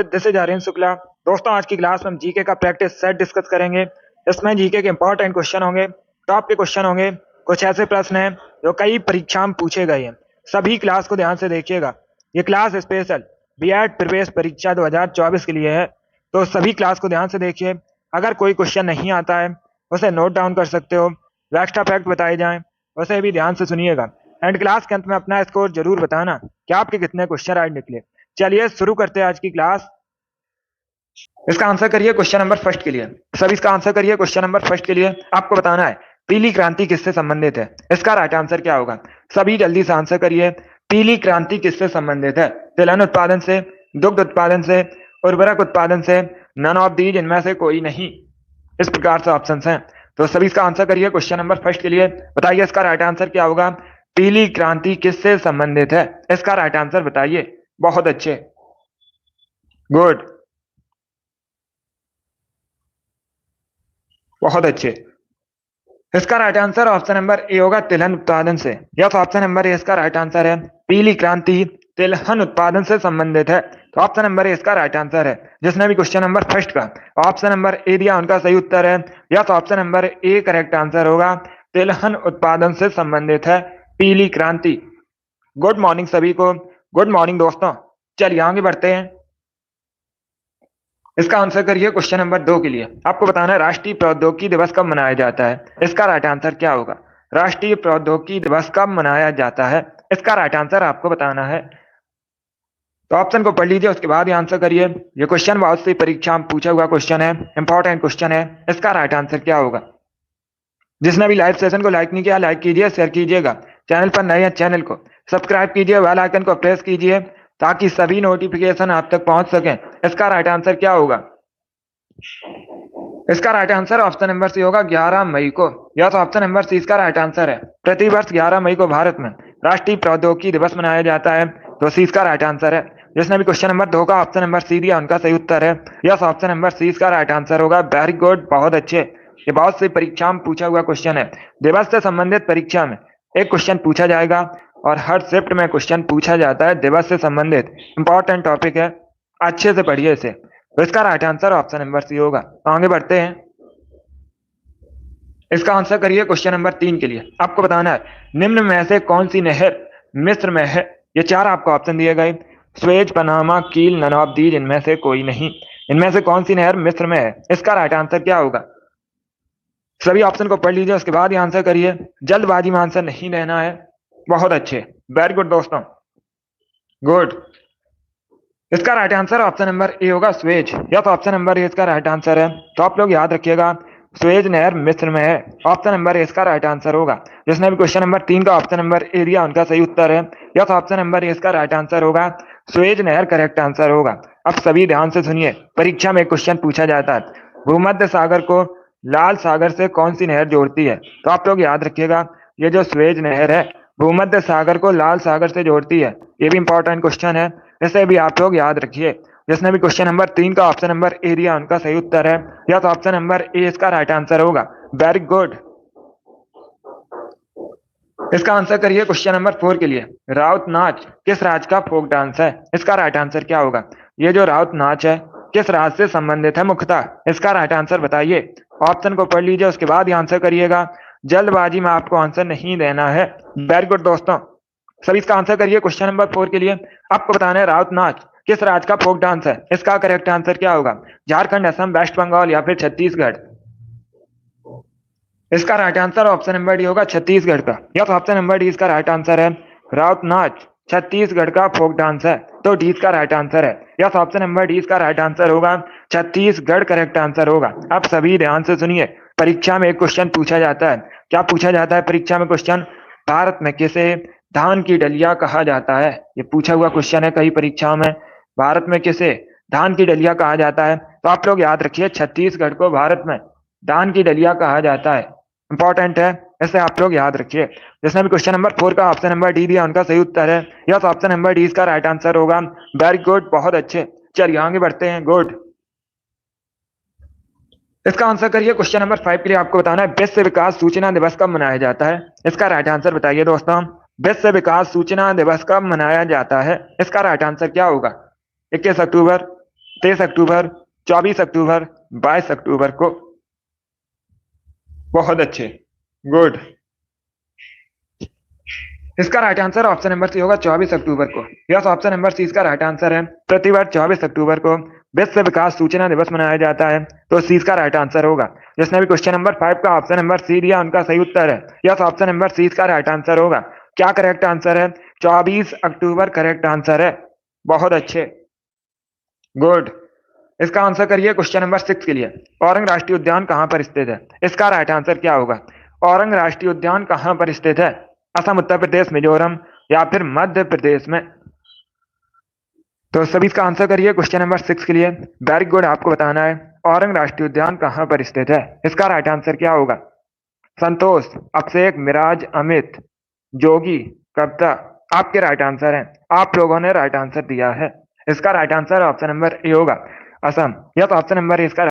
This is Aryan Shukla. दोस्तों, आज की क्लास में हम जीके का प्रैक्टिस सेट डिस्कस करेंगे। इसमें जीके के इंपॉर्टेंट क्वेश्चन होंगे, टॉप के क्वेश्चन होंगे, कुछ ऐसे प्रश्न हैं जो कई परीक्षा में पूछे गए हैं। सभी क्लास को ध्यान से देखिएगा। ये क्लास स्पेशल बीएड प्रवेश परीक्षा 2024 के लिए है, तो सभी क्लास को ध्यान से देखिए। अगर कोई क्वेश्चन नहीं आता है उसे नोट डाउन कर सकते हो, जो एक्स्ट्रा फैक्ट बताए जाएं उसे भी ध्यान से सुनिएगा। एंड क्लास के अंत में अपना स्कोर जरूर बताना कि आपके कितने क्वेश्चन आज निकले। चलिए शुरू करते हैं आज की क्लास। इसका आंसर करिए क्वेश्चन नंबर फर्स्ट के लिए। सब इसका आंसर करिए क्वेश्चन नंबर फर्स्ट के लिए। आपको बताना है पीली क्रांति किससे संबंधित है। इसका राइट आंसर क्या होगा? सभी जल्दी से आंसर करिए। पीली क्रांति किससे संबंधित है? तिलहन उत्पादन से, दुग्ध उत्पादन से, उर्वरक उत्पादन से, नन ऑफ दीज, इनमें से कोई नहीं। इस प्रकार से ऑप्शंस हैं, तो सभी इसका आंसर करिए क्वेश्चन नंबर फर्स्ट के लिए। बताइए इसका राइट आंसर क्या होगा? पीली क्रांति किससे संबंधित है? इसका राइट आंसर बताइए। बहुत अच्छे, गुड, बहुत अच्छे। इसका right answer option number A होगा, तिलहन उत्पादन से। यस, ऑप्शन नंबर ए इसका राइट आंसर है। पीली क्रांति तिलहन उत्पादन से संबंधित है, तो ऑप्शन नंबर ए इसका राइट आंसर है। जिसने भी क्वेश्चन नंबर फर्स्ट का ऑप्शन नंबर ए दिया उनका सही उत्तर है। Yes, option number A correct answer होगा। तिलहन उत्पादन से संबंधित है पीली क्रांति। गुड मॉर्निंग सभी को, गुड मॉर्निंग दोस्तों। चलिए आगे बढ़ते हैं। इसका आंसर करिए क्वेश्चन नंबर 2 के लिए। आपको बताना है राष्ट्रीय प्रौद्योगिकी दिवस कब मनाया जाता है। इसका राइट आंसर क्या होगा? राष्ट्रीय प्रौद्योगिकी दिवस कब मनाया जाता है? इसका राइट आंसर आपको बताना है। तो ऑप्शन को पढ़ लीजिए, उसके बाद ही आंसर करिए। ये क्वेश्चन बहुत सी परीक्षा में पूछा हुआ क्वेश्चन है, इंपॉर्टेंट क्वेश्चन है। इसका राइट आंसर क्या होगा? जिसने भी लाइव सेशन को लाइक नहीं किया, लाइक कीजिए, शेयर कीजिएगा। चैनल पर नए हैं, चैनल को सब्सक्राइब कीजिए, बेल आइकन को प्रेस कीजिए ताकि सभी नोटिफिकेशन आप तक पहुंच सके। इसका राइट आंसर क्या होगा? इसका right answer option number C होगा, 11 मई को। यह तो ऑप्शन नंबर सी इसका राइट आंसर है। प्रतिवर्ष 11 मई को भारत में राष्ट्रीय प्रौद्योगिकी दिवस मनाया जाता है, तो सी इसका राइट आंसर है। जिसने भी क्वेश्चन नंबर 2 का ऑप्शन नंबर सी दिया उनका सही उत्तर है। यस, ऑप्शन नंबर सी इसका राइट आंसर होगा। वेरी गुड, बहुत अच्छे। ये बहुत सी परीक्षा में पूछा हुआ क्वेश्चन है। दिवस से संबंधित परीक्षा में एक क्वेश्चन पूछा जाएगा और हर शिफ्ट में क्वेश्चन पूछा जाता है दिवस से संबंधित। इंपॉर्टेंट टॉपिक है, अच्छे से पढ़िए इसे। तो इसका right answer option number C होगा। आगे बढ़ते हैं। इसका आंसर करिए क्वेश्चन नंबर 3 के लिए। आपको बताना है निम्न में से कौन सी नहर मिस्र में है। ये चार आपको ऑप्शन दिए गए, स्वेज, पनामा, कील, नन ऑफ दीज, इनमें से कोई नहीं। इनमें से कौन सी नहर मिस्र में है? इसका राइट आंसर क्या होगा? सभी ऑप्शन को पढ़ लीजिए, उसके बाद ही आंसर करिए। जल्दबाजी में आंसर नहीं देना है। बहुत अच्छे, वेरी गुड दोस्तों, गुड। इसका right answer option number A होगा, स्वेज। यह तो ऑप्शन नंबर ए इसका राइट आंसर है। तो आप लोग याद रखिएगा, स्वेज नहर मिस्र में है। ऑप्शन नंबर ए इसका राइट आंसर होगा। जिसने भी क्वेश्चन नंबर 3 का ऑप्शन नंबर ए दिया उनका सही उत्तर है। यह तो ऑप्शन नंबर ए इसका राइट आंसर होगा। स्वेज नहर करेक्ट आंसर होगा। अब सभी ध्यान से सुनिए, परीक्षा में एक क्वेश्चन पूछा जाता है, भूमध्य सागर को लाल सागर से कौन सी नहर जोड़ती है? तो आप लोग याद रखिएगा, ये जो स्वेज नहर है भूमध्य सागर को लाल सागर से जोड़ती है। ये भी इंपॉर्टेंट क्वेश्चन है, इसे भी आप लोग याद रखिए। जिसने भी क्वेश्चन नंबर 3 का ऑप्शन नंबर ए दिया उनका सही उत्तर है। या तो ऑप्शन नंबर ए इसका राइट आंसर होगा। Very good. इसका आंसर करिए क्वेश्चन नंबर 4 के लिए। राउत नाच किस राज्य का फोक डांस है? इसका राइट आंसर क्या होगा? ये जो राउत नाच है किस राज्य से संबंधित है मुख्यतः? इसका राइट आंसर बताइए। ऑप्शन को पढ़ लीजिए, उसके बाद ही आंसर करिएगा। जल्दबाजी में आपको आंसर नहीं देना है। वेरी गुड दोस्तों, सभी इसका आंसर करिए क्वेश्चन नंबर 4 के लिए। आपको बताना है राउत नाच किस राज्य का फोक डांस है। इसका करेक्ट आंसर क्या होगा? झारखंड, असम, वेस्ट बंगाल या फिर छत्तीसगढ़? इसका right answer option number D होगा, छत्तीसगढ़ का। या तो ऑप्शन नंबर डी इसका राइट आंसर है। राउत नाच छत्तीसगढ़ का फोक डांस है, तो डी इसका राइट आंसर है। या तो ऑप्शन नंबर डी इसका राइट आंसर होगा, छत्तीसगढ़ करेक्ट आंसर होगा। आप सभी ध्यान से सुनिए, परीक्षा में एक क्वेश्चन पूछा जाता है। क्या पूछा जाता है परीक्षा में क्वेश्चन? भारत में किसे धान की डलिया कहा जाता है? ये पूछा हुआ क्वेश्चन है कई परीक्षाओं में। भारत में किसे धान की डलिया कहा जाता है? तो आप लोग याद रखिए, छत्तीसगढ़ को भारत में धान की डलिया कहा जाता है। इंपॉर्टेंट है, इसे आप लोग याद रखिए। जिसने भी क्वेश्चन नंबर 4 का ऑप्शन नंबर डी दिया उनका सही उत्तर है। यह तो ऑप्शन नंबर डी इसका राइट आंसर होगा। वेरी गुड, बहुत अच्छे। चलिए आगे बढ़ते हैं। गुड। इसका आंसर करिए क्वेश्चन नंबर 5 के लिए। आपको बताना है विश्व विकास सूचना दिवस कब मनाया जाता है। इसका राइट आंसर बताइए दोस्तों। विश्व विकास सूचना दिवस कब मनाया जाता है? इसका राइट आंसर क्या होगा? 21 अक्टूबर, 23 अक्टूबर, 24 अक्टूबर, 22 अक्टूबर को। बहुत अच्छे, गुड। इसका right answer option number C होगा 24 अक्टूबर को। यस, ऑप्शन नंबर सी इसका राइट आंसर है। प्रतिवर्ष 24 अक्टूबर को विश्व विकास सूचना दिवस मनाया जाता है, तो सी इसका राइट आंसर होगा। जिसने भी क्वेश्चन नंबर 5 का ऑप्शन नंबर सी दिया उनका सही उत्तर है। यस, ऑप्शन नंबर सी इसका राइट आंसर होगा। क्या करेक्ट आंसर है? 24 अक्टूबर करेक्ट आंसर है। बहुत अच्छे, गुड। इसका आंसर करिए क्वेश्चन नंबर 6 के लिए। औरंग राष्ट्रीय उद्यान कहां पर स्थित है? इसका राइट आंसर क्या होगा? औरंग राष्ट्रीय उद्यान कहां पर स्थित है? असम, उत्तर प्रदेश, मिजोरम या फिर मध्य प्रदेश में? तो सभी इसका आंसर करिए क्वेश्चन नंबर 6 के लिए। वेरी गुड, आपको बताना है औरंग राष्ट्रीय उद्यान कहां पर स्थित है। इसका राइट आंसर क्या होगा? संतोष, अभिषेक, मिराज, अमित, जोगी, कविता, आपके राइट आंसर हैं। आप लोगों ने राइट आंसर दिया है। इसका right answer option number A होगा, असम। यह तो ऑप्शन नंबर ए इसका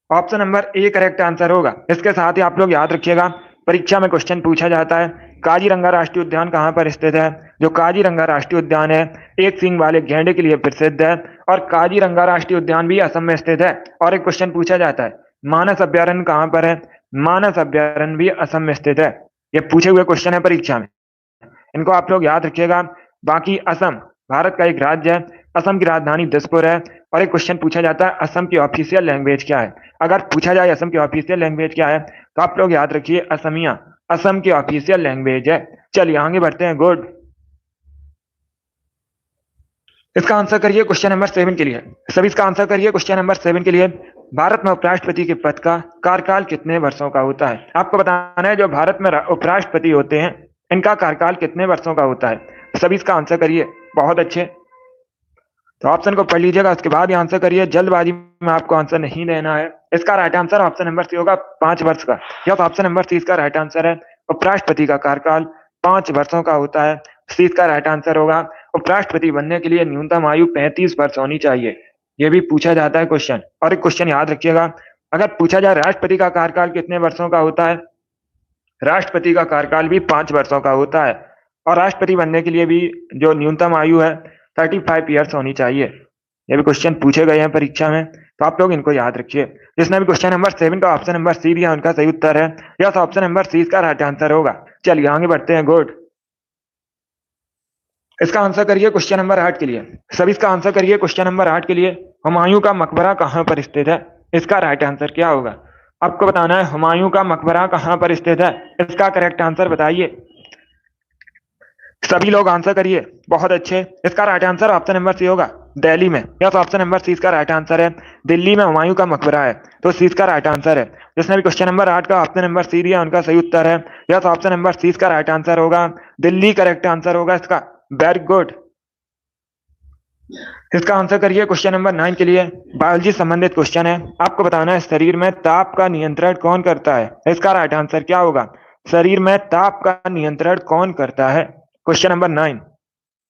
option number A correct answer होगा। इसके साथ ही आप लोग याद रखिएगा, परीक्षा में क्वेश्चन पूछा जाता है काजीरंगा राष्ट्रीय उद्यान कहां पर स्थित है। जो काजीरंगा राष्ट्रीय उद्यान है एक सींग वाले गैंडे के लिए प्रसिद्ध है, और काजीरंगा राष्ट्रीय उद्यान भी असम में स्थित है। और एक क्वेश्चन पूछा जाता है मानस अभ्यारण्य कहां पर है। मानस अभ्यारण्य भी असम में स्थित है। ये पूछे हुए क्वेश्चन है परीक्षा में, इनको आप लोग याद रखिएगा। बाकी असम भारत का एक राज्य है, असम की राजधानी दिसपुर है। और एक क्वेश्चन पूछा जाता है असम की ऑफिशियल लैंग्वेज क्या है। अगर पूछा जाए असम की ऑफिशियल लैंग्वेज क्या है, तो आप लोग याद रखिए असमिया असम की ऑफिशियल लैंग्वेज है। चलिए आगे बढ़ते हैं, गुड। इसका आंसर करिए क्वेश्चन नंबर 7 के लिए। सभी इसका आंसर करिए क्वेश्चन नंबर 7 के लिए। भारत में उपराष्ट्रपति के पद का कार्यकाल कितने वर्षों का होता है? आपको बताना है जो भारत में उपराष्ट्रपति होते हैं इनका कार्यकाल कितने वर्षों का होता है। सभी इसका आंसर करिए। बहुत अच्छे, तो ऑप्शन को पढ़ लीजिएगा, उसके बाद ही आंसर करिए। जल्दबाजी में आपको आंसर नहीं देना है। इसका right answer option number C होगा 5 वर्ष का। यह ऑप्शन नंबर सी इसका राइट आंसर है। उपराष्ट्रपति का कार्यकाल 5 वर्षों का होता है। सी इसका राइट आंसर होगा। उपराष्ट्रपति बनने के लिए न्यूनतम आयु 35 वर्ष होनी चाहिए। यह भी पूछा जाता है क्वेश्चन। और एक क्वेश्चन याद रखिएगा, अगर पूछा जाए राष्ट्रपति का कार्यकाल कितने वर्षों का होता है, राष्ट्रपति का कार्यकाल भी 5 वर्षों का होता है। और राष्ट्रपति बनने के लिए भी जो न्यूनतम आयु है 35 ईयर्स होनी चाहिए। ये भी क्वेश्चन पूछे गए हैं परीक्षा में, तो आप लोग इनको याद रखिए। जिसने भी क्वेश्चन नंबर 7 का ऑप्शन नंबर सी दिया उनका सही उत्तर है। यस, ऑप्शन नंबर सी इसका राइट आंसर होगा। चलिए आगे बढ़ते हैं, गुड। इसका आंसर करिए क्वेश्चन नंबर 8 के लिए। सभी इसका आंसर करिए क्वेश्चन नंबर 8 के लिए। हुमायूं का मकबरा कहां पर स्थित है? इसका राइट आंसर क्या होगा? आपको बताना है हुमायूं का मकबरा कहां पर स्थित है। इसका करेक्ट आंसर बताइए। सभी लोग आंसर करिए। बहुत अच्छे, इसका right answer option number C होगा, दिल्ली में। यस, ऑप्शन नंबर सी इसका राइट आंसर है। दिल्ली में हुमायूं का मकबरा है, तो सी इसका राइट आंसर है। जिसने भी क्वेश्चन नंबर 8 का ऑप्शन नंबर सी दिया उनका सही उत्तर है। यस, ऑप्शन नंबर सी इसका राइट आंसर होगा। दिल्ली करेक्ट आंसर होगा इसका। Very good. इसका आंसर करिए क्वेश्चन नंबर 9 के लिए। बायोलॉजी संबंधित क्वेश्चन है। आपको बताना है शरीर में ताप का नियंत्रण कौन करता है। इसका राइट आंसर क्या होगा? शरीर में ताप का नियंत्रण कौन करता है? क्वेश्चन नंबर 9,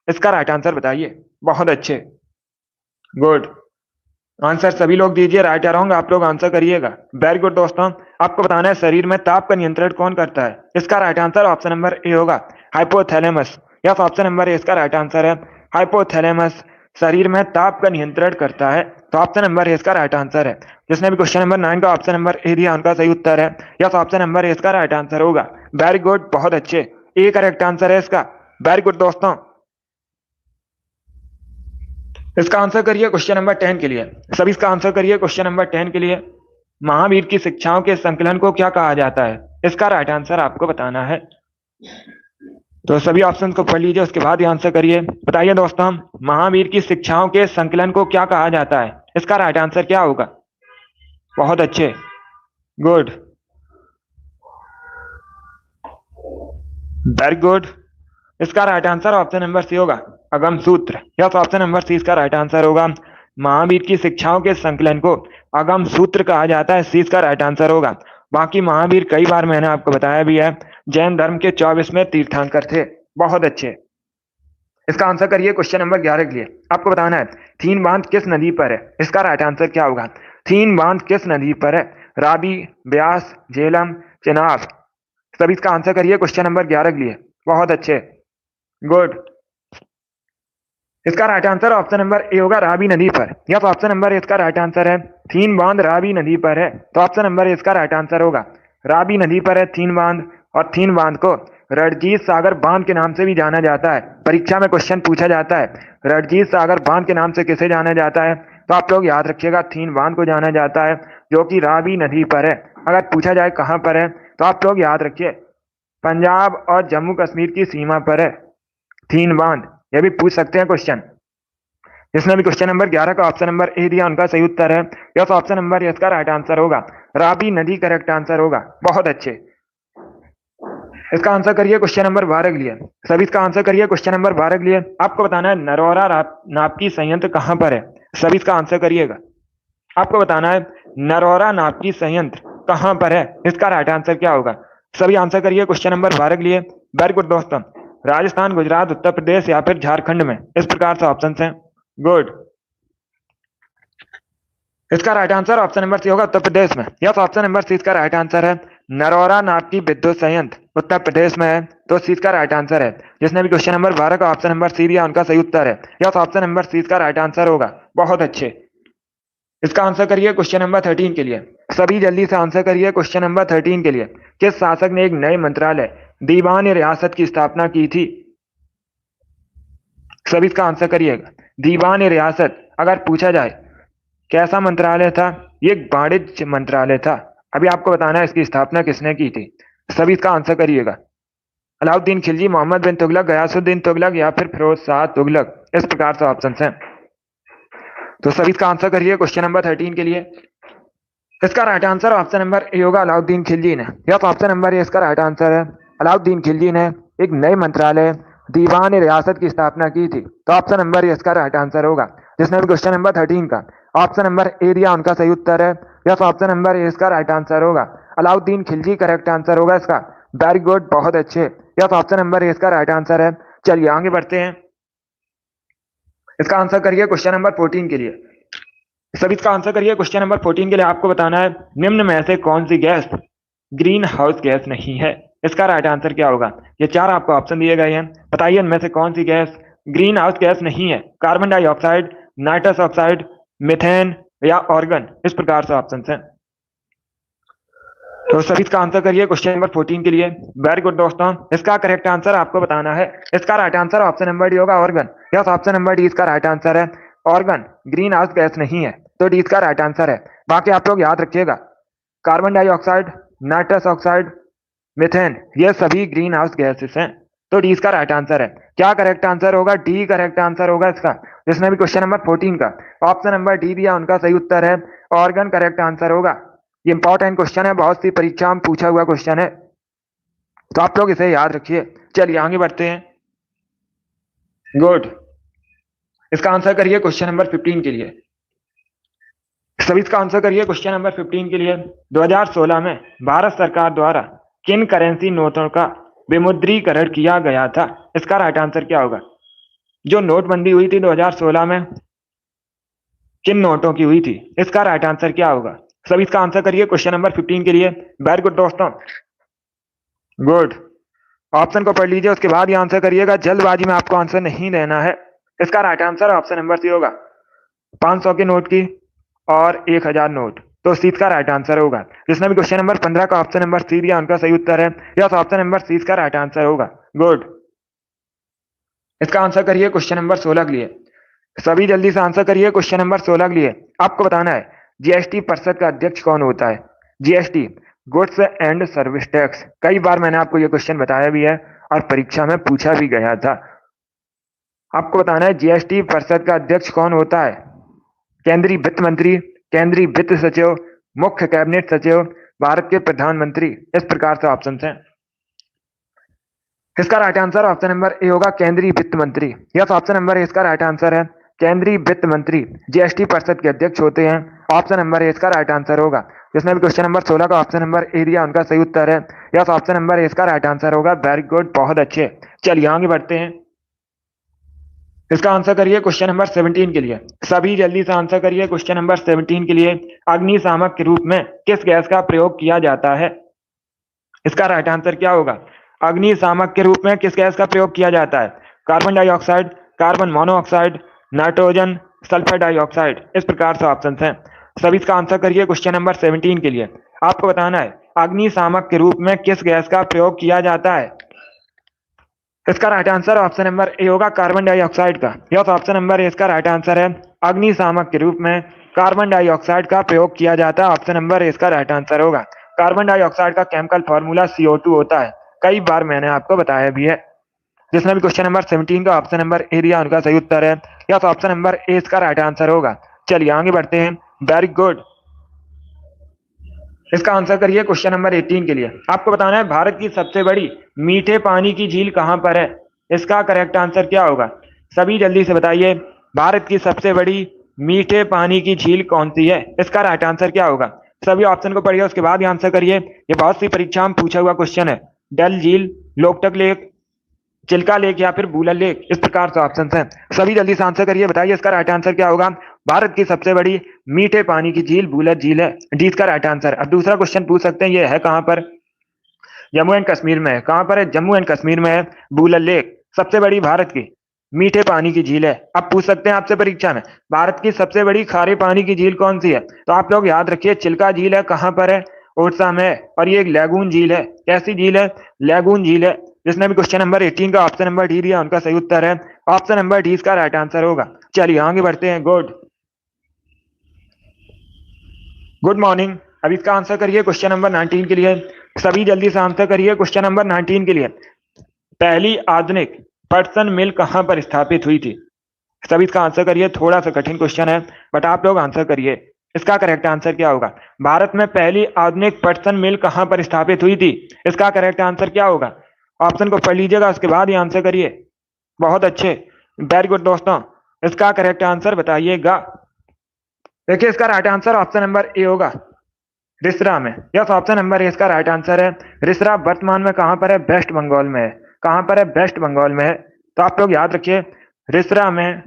इसका राइट आंसर बताइए। बहुत अच्छे, गुड। आंसर सभी लोग दीजिए, राइट या रॉन्ग आप लोग आंसर करिएगा। वेरी गुड दोस्तों, आपको बताना है शरीर में ताप का नियंत्रण कौन करता है। इसका right answer option number A होगा, hypothalamus. Yes, option number A इसका राइट आंसर है। हाइपोथैलेमस शरीर में ताप का नियंत्रण करता है, तो ऑप्शन नंबर ए इसका राइट आंसर है। जिसने भी क्वेश्चन नंबर 9 का ऑप्शन नंबर ए दिया उनका सही उत्तर है। यस, ऑप्शन नंबर ए इसका राइट आंसर होगा। वेरी गुड, बहुत अच्छे, ए करेक्ट आंसर है इसका। वेरी गुड दोस्तों। इसका आंसर करिए क्वेश्चन नंबर 10 के लिए। सभी इसका आंसर करिए क्वेश्चन नंबर 10 के लिए। महावीर की शिक्षाओं के संकलन को क्या कहा जाता है? इसका राइट आंसर आपको बताना है। तो सभी ऑप्शन को पढ़ लीजिए, उसके बाद ही आंसर करिए। बताइए दोस्तों, महावीर की शिक्षाओं के संकलन को क्या कहा जाता है? इसका राइट आंसर क्या होगा? बहुत अच्छे, गुड, वेरी गुड। इसका right answer option number C होगा, अगम सूत्र। यस, ऑप्शन नंबर सी इसका राइट आंसर होगा। महावीर की शिक्षाओं के संकलन को अगम सूत्र कहा जाता है, सी इसका राइट आंसर होगा। बाकी महावीर कई बार मैंने आपको बताया भी है जैन धर्म के 24वें तीर्थंकर थे। बहुत अच्छे। इसका आंसर करिए क्वेश्चन नंबर 11 के लिए। आपको बताना है थीन बांध किस नदी पर है। इसका राइट आंसर क्या होगा? थीन बांध किस नदी पर है? रावी, ब्यास, झेलम, चिनाब। सभी इसका आंसर करिए क्वेश्चन नंबर 11 के लिए। बहुत अच्छे, गुड। इसका right answer option number A होगा, रावी नदी पर। या तो ऑप्शन नंबर इसका राइट आंसर है, थीन बांध रावी नदी पर है, तो ऑप्शन नंबर इसका राइट आंसर होगा, रावी नदी पर है थीन बांध। और थीन बांध को रणजीत सागर बांध के नाम से भी जाना जाता है। परीक्षा में क्वेश्चन पूछा जाता है, रणजीत सागर बांध के नाम से किसे जाना जाता है, तो आप लोग याद रखिएगा थीन बांध को जाना जाता है, जो कि रावी नदी पर है। अगर पूछा जाए कहां पर है, तो आप लोग याद रखिए पंजाब और जम्मू कश्मीर की सीमा पर है थीन बांध। यह भी पूछ सकते हैं क्वेश्चन। जिसने भी क्वेश्चन नंबर 11 का ऑप्शन नंबर ए दिया उनका सही उत्तर है, या तो ऑप्शन नंबर इसका राइट आंसर होगा, रावी नदी करेक्ट आंसर होगा। बहुत अच्छे। इसका आंसर करिए क्वेश्चन नंबर 12 के लिए। सभी इसका आंसर करिए क्वेश्चन नंबर 12 के लिए। आपको बताना है नरौरा नापकी संयंत्र कहां पर है। सभी इसका आंसर करिएगा। आपको बताना है नरौरा नापकी संयंत्र कहां पर है, इसका राइट आंसर क्या होगा। सभी आंसर करिए क्वेश्चन नंबर 12 के लिए। वेरी गुड दोस्तों। राजस्थान, गुजरात, उत्तर प्रदेश या फिर झारखंड में, इस प्रकार से ऑप्शन है। गुड। इसका right answer option number C होगा, उत्तर प्रदेश में। यस, ऑप्शन नंबर सी इसका राइट आंसर है। नरौरा नापकी विद्युत संयंत्र उत्तर प्रदेश में है, तो सी इसका राइट आंसर है। जिसने भी क्वेश्चन नंबर 12 का ऑप्शन नंबर सी दिया उनका सही उत्तर है। यस, ऑप्शन नंबर सी इसका राइट आंसर होगा। बहुत अच्छे। इसका आंसर करिए क्वेश्चन नंबर 13 के लिए। सभी जल्दी से आंसर करिए क्वेश्चन नंबर 13 के लिए। किस शासक ने एक नए मंत्रालय दीवान रियासत की स्थापना की थी। सभी इसका आंसर करिएगा। दीवान रियासत अगर पूछा जाए कैसा मंत्रालय था, ये एक वाणिज्य मंत्रालय था। अभी आपको बताना है इसकी स्थापना किसने की थी। सभी इसका आंसर करिएगा। अलाउद्दीन खिलजी, मोहम्मद बिन तुगलक, गयासुद्दीन तुगलक या फिर फिरोज शाह तुगलक, इस प्रकार से ऑप्शन हैं। तो सभी इसका आंसर करिए क्वेश्चन नंबर 13 के लिए। इसका right answer option number A होगा, अलाउद्दीन खिलजी ने। यह ऑप्शन नंबर ए इसका राइट आंसर है। अलाउद्दीन खिलजी ने एक नए मंत्रालय दीवान रियासत की स्थापना की थी, तो ऑप्शन नंबर ए इसका राइट आंसर होगा। जिसने भी क्वेश्चन नंबर 13 का ऑप्शन नंबर ए दिया उनका सही उत्तर है। यस, ऑप्शन नंबर ए इसका राइट आंसर होगा। अलाउद्दीन खिलजी करेक्ट आंसर होगा इसका। वेरी गुड, बहुत अच्छे। यस, ऑप्शन नंबर ए इसका राइट आंसर है। चलिए आगे बढ़ते हैं। इसका आंसर करिए क्वेश्चन नंबर 14 के लिए। सभी इसका आंसर करिए क्वेश्चन नंबर 14 के लिए। आपको बताना है निम्न में से कौन सी गैस ग्रीन हाउस गैस नहीं है। इसका राइट आंसर क्या होगा। ये चार आपको ऑप्शन दिए गए हैं, बताइए इनमें से कौन सी गैस ग्रीन हाउस गैस नहीं है। Carbon dioxide, nitrous oxide, methane या ऑर्गन, इस प्रकार से ऑप्शन हैं। तो सभी इसका आंसर करिए क्वेश्चन नंबर 14 के लिए। वेरी गुड दोस्तों। इसका करेक्ट आंसर आपको बताना है। इसका right answer option number D होगा, argon. Yes, option number D इसका राइट आंसर है। ऑर्गन ग्रीन हाउस गैस नहीं है, तो डी इसका राइट आंसर है। बाकी आप लोग याद रखिएगा carbon dioxide, nitrous oxide, methane, ये सभी ग्रीन हाउस गैसेस हैं, तो डी इसका राइट आंसर है। क्या करेक्ट आंसर होगा। डी करेक्ट आंसर होगा इसका। जिसने भी क्वेश्चन नंबर 14 का ऑप्शन नंबर डी दिया उनका सही उत्तर है। ऑर्गन करेक्ट आंसर होगा। ये इंपॉर्टेंट क्वेश्चन है, बहुत सी परीक्षा में पूछा हुआ क्वेश्चन है, तो आप लोग इसे याद रखिए। चलिए आगे बढ़ते हैं। गुड। इसका आंसर करिए क्वेश्चन नंबर 15 के लिए। सभी इसका आंसर करिए क्वेश्चन नंबर 15 के लिए। 2016 में भारत सरकार द्वारा किन करेंसी नोटों का विमुद्रीकरण किया गया था। इसका राइट आंसर क्या होगा। जो नोटबंदी हुई थी 2016 में, किन नोटों की हुई थी, इसका राइट आंसर क्या होगा। सभी इसका आंसर करिए क्वेश्चन नंबर 15 के लिए। वेरी गुड दोस्तों। गुड। ऑप्शन को पढ़ लीजिए, उसके बाद ही आंसर करिएगा। जल्दबाजी में आपको आंसर नहीं देना है। इसका right answer option number C होगा, 500 के नोट की और 1000 नोट, तो सी का राइट आंसर होगा। जिसने भी क्वेश्चन नंबर 15 का ऑप्शन नंबर सी दिया उनका सही उत्तर है। यस, ऑप्शन नंबर सी का राइट आंसर होगा। गुड। इसका आंसर करिए क्वेश्चन नंबर 16 के लिए। सभी जल्दी से आंसर करिए क्वेश्चन नंबर 16 के लिए। आपको बताना है जीएसटी परिषद का अध्यक्ष कौन होता है। GST, goods and service tax. कई बार मैंने आपको यह क्वेश्चन बताया भी है और परीक्षा में पूछा भी गया था। आपको बताना है जीएसटी परिषद का अध्यक्ष कौन होता है। केंद्रीय वित्त मंत्री, केंद्रीय वित्त सचिव, मुख्य कैबिनेट सचिव, भारत के प्रधानमंत्री, इस प्रकार से ऑप्शन हैं। इसका right answer option number A होगा, केंद्रीय वित्त मंत्री। यस, ऑप्शन नंबर ए इसका राइट आंसर है। केंद्रीय वित्त मंत्री जीएसटी परिषद के अध्यक्ष होते हैं। ऑप्शन नंबर ए इसका राइट आंसर होगा। जिसने भी क्वेश्चन नंबर 16 का ऑप्शन नंबर ए दिया उनका सही उत्तर है। यस, ऑप्शन नंबर ए इसका राइट आंसर होगा। वेरी गुड, बहुत अच्छे। चलिए आगे बढ़ते हैं। इसका आंसर करिए क्वेश्चन नंबर 17 के लिए। सभी जल्दी से आंसर करिए क्वेश्चन नंबर 17 के लिए। अग्निशामक के रूप में किस गैस का प्रयोग किया जाता है। इसका राइट आंसर क्या होगा। अग्निशामक के रूप में किस गैस का प्रयोग किया जाता है। Carbon dioxide, carbon monoxide, nitrogen, sulphur dioxide. इस प्रकार से ऑप्शन हैं। सभी इसका आंसर करिए क्वेश्चन नंबर 17 के लिए। आपको बताना है अग्निशामक के रूप में किस गैस का प्रयोग किया जाता है। इसका right answer option number A होगा कार्बन डाइऑक्साइड का। यह ऑप्शन नंबर ए इसका राइट आंसर है। अग्निशामक के रूप में कार्बन डाइऑक्साइड का प्रयोग किया जाता है। ऑप्शन नंबर ए इसका राइट आंसर होगा। कार्बन डाइऑक्साइड का केमिकल फॉर्मूला CO2 होता है। कई बार मैंने आपको बताया भी है। जिसने भी क्वेश्चन नंबर 17 का ऑप्शन नंबर ए दिया उनका सही उत्तर है। या तो ऑप्शन नंबर ए इसका राइट आंसर होगा। चलिए आगे बढ़ते हैं। Very good. इसका आंसर करिए क्वेश्चन नंबर 18 के लिए। आपको बताना है भारत की सबसे बड़ी मीठे पानी की झील कहां पर है। इसका करेक्ट आंसर क्या होगा, सभी जल्दी से बताइए। भारत की सबसे बड़ी मीठे पानी की झील कौन सी है। इसका राइट आंसर क्या होगा। सभी ऑप्शन को पढ़िए उसके बाद ही आंसर करिए। ये बहुत सी परीक्षा में पूछा हुआ क्वेश्चन है। डल झील, लोकटक लेक, चिल्का लेक या फिर बूलर लेक। इस प्रकार से ऑप्शन हैं। सभी जल्दी से आंसर करिए, बताइए इसका राइट आंसर क्या होगा। भारत की सबसे बड़ी मीठे पानी की झील बूलर झील है। डी इसका राइट आंसर। अब दूसरा क्वेश्चन पूछ सकते हैं, ये है कहां पर। जम्मू एंड कश्मीर में है। कहां पर है, जम्मू एंड कश्मीर में है। बूलर लेक सबसे बड़ी भारत की मीठे पानी की झील है। अब पूछ सकते हैं आपसे परीक्षा में, भारत की सबसे बड़ी खारे पानी की झील कौन सी है। तो आप लोग याद रखिए चिल्का झील है। कहां पर है, ओडिशा में है। और ये एक लैगून झील है। कैसी झील है, लैगून झील है। जिसने भी क्वेश्चन नंबर 18 का ऑप्शन नंबर डी दिया उनका सही उत्तर है। ऑप्शन नंबर डी इसका राइट आंसर होगा। चलिए आगे बढ़ते हैं। Good morning. अब इसका आंसर करिए क्वेश्चन नंबर 19 के लिए। सभी जल्दी से आंसर करिए क्वेश्चन नंबर 19 के लिए। पहली आधुनिक पटसन मिल कहां पर स्थापित हुई थी। सभी इसका आंसर करिए। थोड़ा सा कठिन क्वेश्चन है बट आप लोग आंसर करिए। इसका करेक्ट आंसर क्या होगा। भारत में पहली आधुनिक पटसन मिल कहां पर स्थापित हुई थी। इसका करेक्ट आंसर क्या होगा। ऑप्शन को पढ़ लीजिएगा उसके बाद ही आंसर करिए। बहुत अच्छे, वेरी गुड दोस्तों। इसका करेक्ट आंसर बताइएगा। देखिए इसका right answer option number A होगा, रिसरा में। यस, ऑप्शन नंबर ए इसका राइट आंसर है। रिसरा वर्तमान में कहां पर है, वेस्ट बंगाल में है। कहां पर है, वेस्ट बंगाल में है। तो आप लोग याद रखिए रिसरा में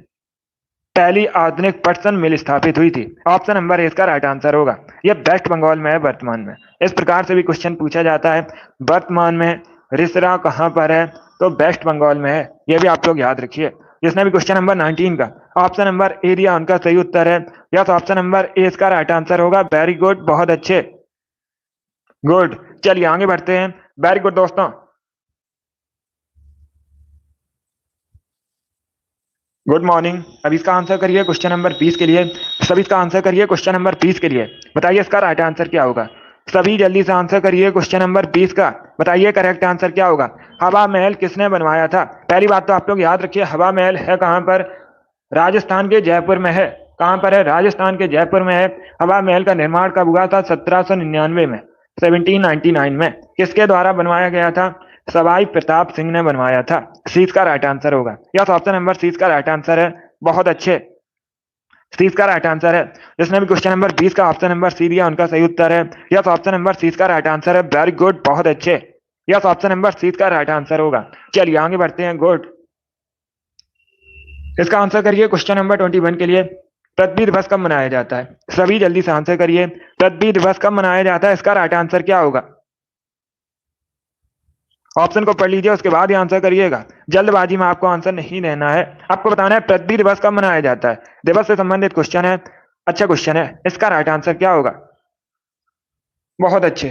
पहली आधुनिक पटसन मिल स्थापित हुई थी। ऑप्शन नंबर ए इसका राइट आंसर होगा। यह वेस्ट बंगाल में है वर्तमान में। इस प्रकार से भी क्वेश्चन पूछा जाता है। वर्तमान में रिसरा कहां पर है, तो वेस्ट बंगाल में है। यह भी आप लोग याद रखिए। जिसने भी क्वेश्चन नंबर 19 का ऑप्शन नंबर ए दिया उनका सही उत्तर है। या तो ऑप्शन नंबर ए इसका राइट आंसर होगा। वेरी गुड, बहुत अच्छे, गुड। चलिए आगे बढ़ते हैं। वेरी गुड दोस्तों। Good morning. अब इसका आंसर करिए क्वेश्चन नंबर 20 के लिए। सभी इसका आंसर करिए क्वेश्चन नंबर 20 के लिए। बताइए इसका राइट आंसर क्या होगा। सभी जल्दी से आंसर करिए क्वेश्चन नंबर 20 का। बताइए करेक्ट आंसर क्या होगा। हवा महल किसने बनवाया था। पहली बात तो आप लोग याद रखिए हवा महल है कहां पर, राजस्थान के जयपुर में है। कहां पर है, राजस्थान के जयपुर में है। हवा महल का निर्माण कब हुआ था, 1799 में, 1799 में। किसके द्वारा बनवाया गया था, सवाई प्रताप सिंह ने बनवाया था। सी का राइट आंसर होगा। यस, ऑप्शन नंबर सी का राइट आंसर है। बहुत अच्छे, सी का राइट आंसर है। जिसने भी क्वेश्चन नंबर 20 का ऑप्शन नंबर सी दिया उनका सही उत्तर है। यस, ऑप्शन नंबर सी का राइट आंसर है। वेरी गुड, बहुत अच्छे। यस, ऑप्शन नंबर सी का राइट आंसर होगा। चलिए आगे बढ़ते हैं। गुड। इसका आंसर करिए क्वेश्चन नंबर 21 के लिए। पृथ्वी दिवस कब मनाया जाता है। सभी जल्दी से आंसर करिए। पृथ्वी दिवस कब मनाया जाता है, इसका राइट आंसर क्या होगा। ऑप्शन को पढ़ लीजिए उसके बाद ही आंसर करिएगा। जल्दबाजी में आपको आंसर नहीं देना है। आपको बताना है पृथ्वी दिवस कब मनाया जाता है। दिवस से संबंधित क्वेश्चन है, अच्छा क्वेश्चन है। इसका राइट आंसर क्या होगा। बहुत अच्छे,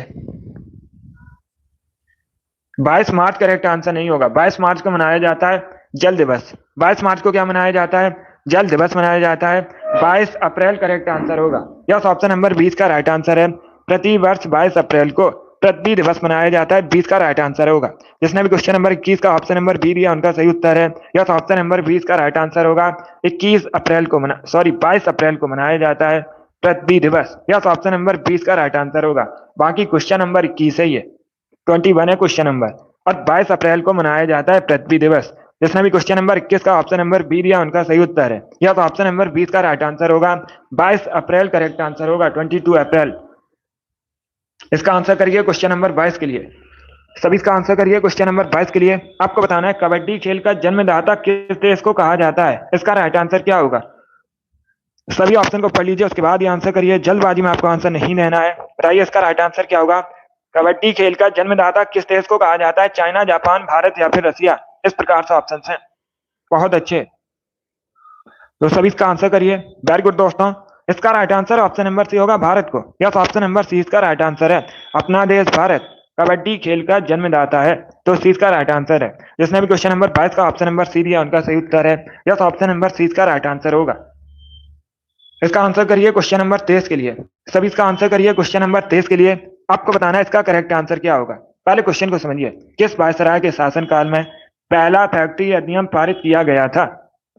22 मार्च करेक्ट आंसर नहीं होगा। 22 मार्च को मनाया जाता है जल दिवस। 22 मार्च को क्या मनाया जाता है, जल दिवस मनाया जाता है। 22 अप्रैल करेक्ट आंसर होगा। यस, ऑप्शन नंबर 20 का राइट आंसर है। प्रति वर्ष 22 अप्रैल को पृथ्वी दिवस मनाया जाता है। 20 का राइट आंसर होगा। जिसने भी क्वेश्चन नंबर 21 का ऑप्शन नंबर बी दिया उनका सही उत्तर है। यस, ऑप्शन नंबर 20 का राइट आंसर होगा। 21 अप्रैल को 22 अप्रैल को मनाया जाता है पृथ्वी दिवस। यस, ऑप्शन नंबर 20 का राइट आंसर होगा। बाकी क्वेश्चन नंबर 21 है, ये 21 है क्वेश्चन नंबर। और 22 अप्रैल को मनाया जाता है पृथ्वी दिवस। जिसने भी क्वेश्चन नंबर 21 का ऑप्शन नंबर बी दिया उनका सही उत्तर है। यह तो ऑप्शन नंबर 20 का राइट आंसर होगा। 22 अप्रैल करेक्ट आंसर होगा, 22 अप्रैल। इसका आंसर करिए क्वेश्चन नंबर 22 के लिए। सभी इसका आंसर करिए क्वेश्चन नंबर 22 के लिए। आपको बताना है कबड्डी खेल का जन्मदाता किस देश को कहा जाता है। इसका राइट आंसर क्या होगा। सभी ऑप्शन को पढ़ लीजिए उसके बाद ही आंसर करिए। जल्दबाजी में आपको आंसर नहीं देना है। बताइए इसका राइट आंसर क्या होगा। कबड्डी खेल का जन्मदाता किस देश को कहा जाता है, चाइना, जापान, भारत या फिर रसिया। इस प्रकार से ऑप्शन हैं। बहुत अच्छे, तो सभी इसका आंसर करिए। वेरी गुड दोस्तों, इसका right answer option number C होगा भारत को। यस, ऑप्शन नंबर सी इसका राइट आंसर है। अपना देश भारत कबड्डी खेल का जन्मदाता है, तो सी इसका राइट आंसर है। जिसने भी क्वेश्चन नंबर 22 का ऑप्शन नंबर सी दिया उनका सही उत्तर है। यस, ऑप्शन नंबर सी इसका राइट आंसर होगा। इसका आंसर करिए क्वेश्चन नंबर 23 के लिए। सभी इसका आंसर करिए क्वेश्चन नंबर 23 के लिए। आपको बताना है इसका करेक्ट आंसर क्या होगा। पहले क्वेश्चन को समझिए। किस वायसराय के शासनकाल में पहला फैक्ट्री अधिनियम पारित किया गया था?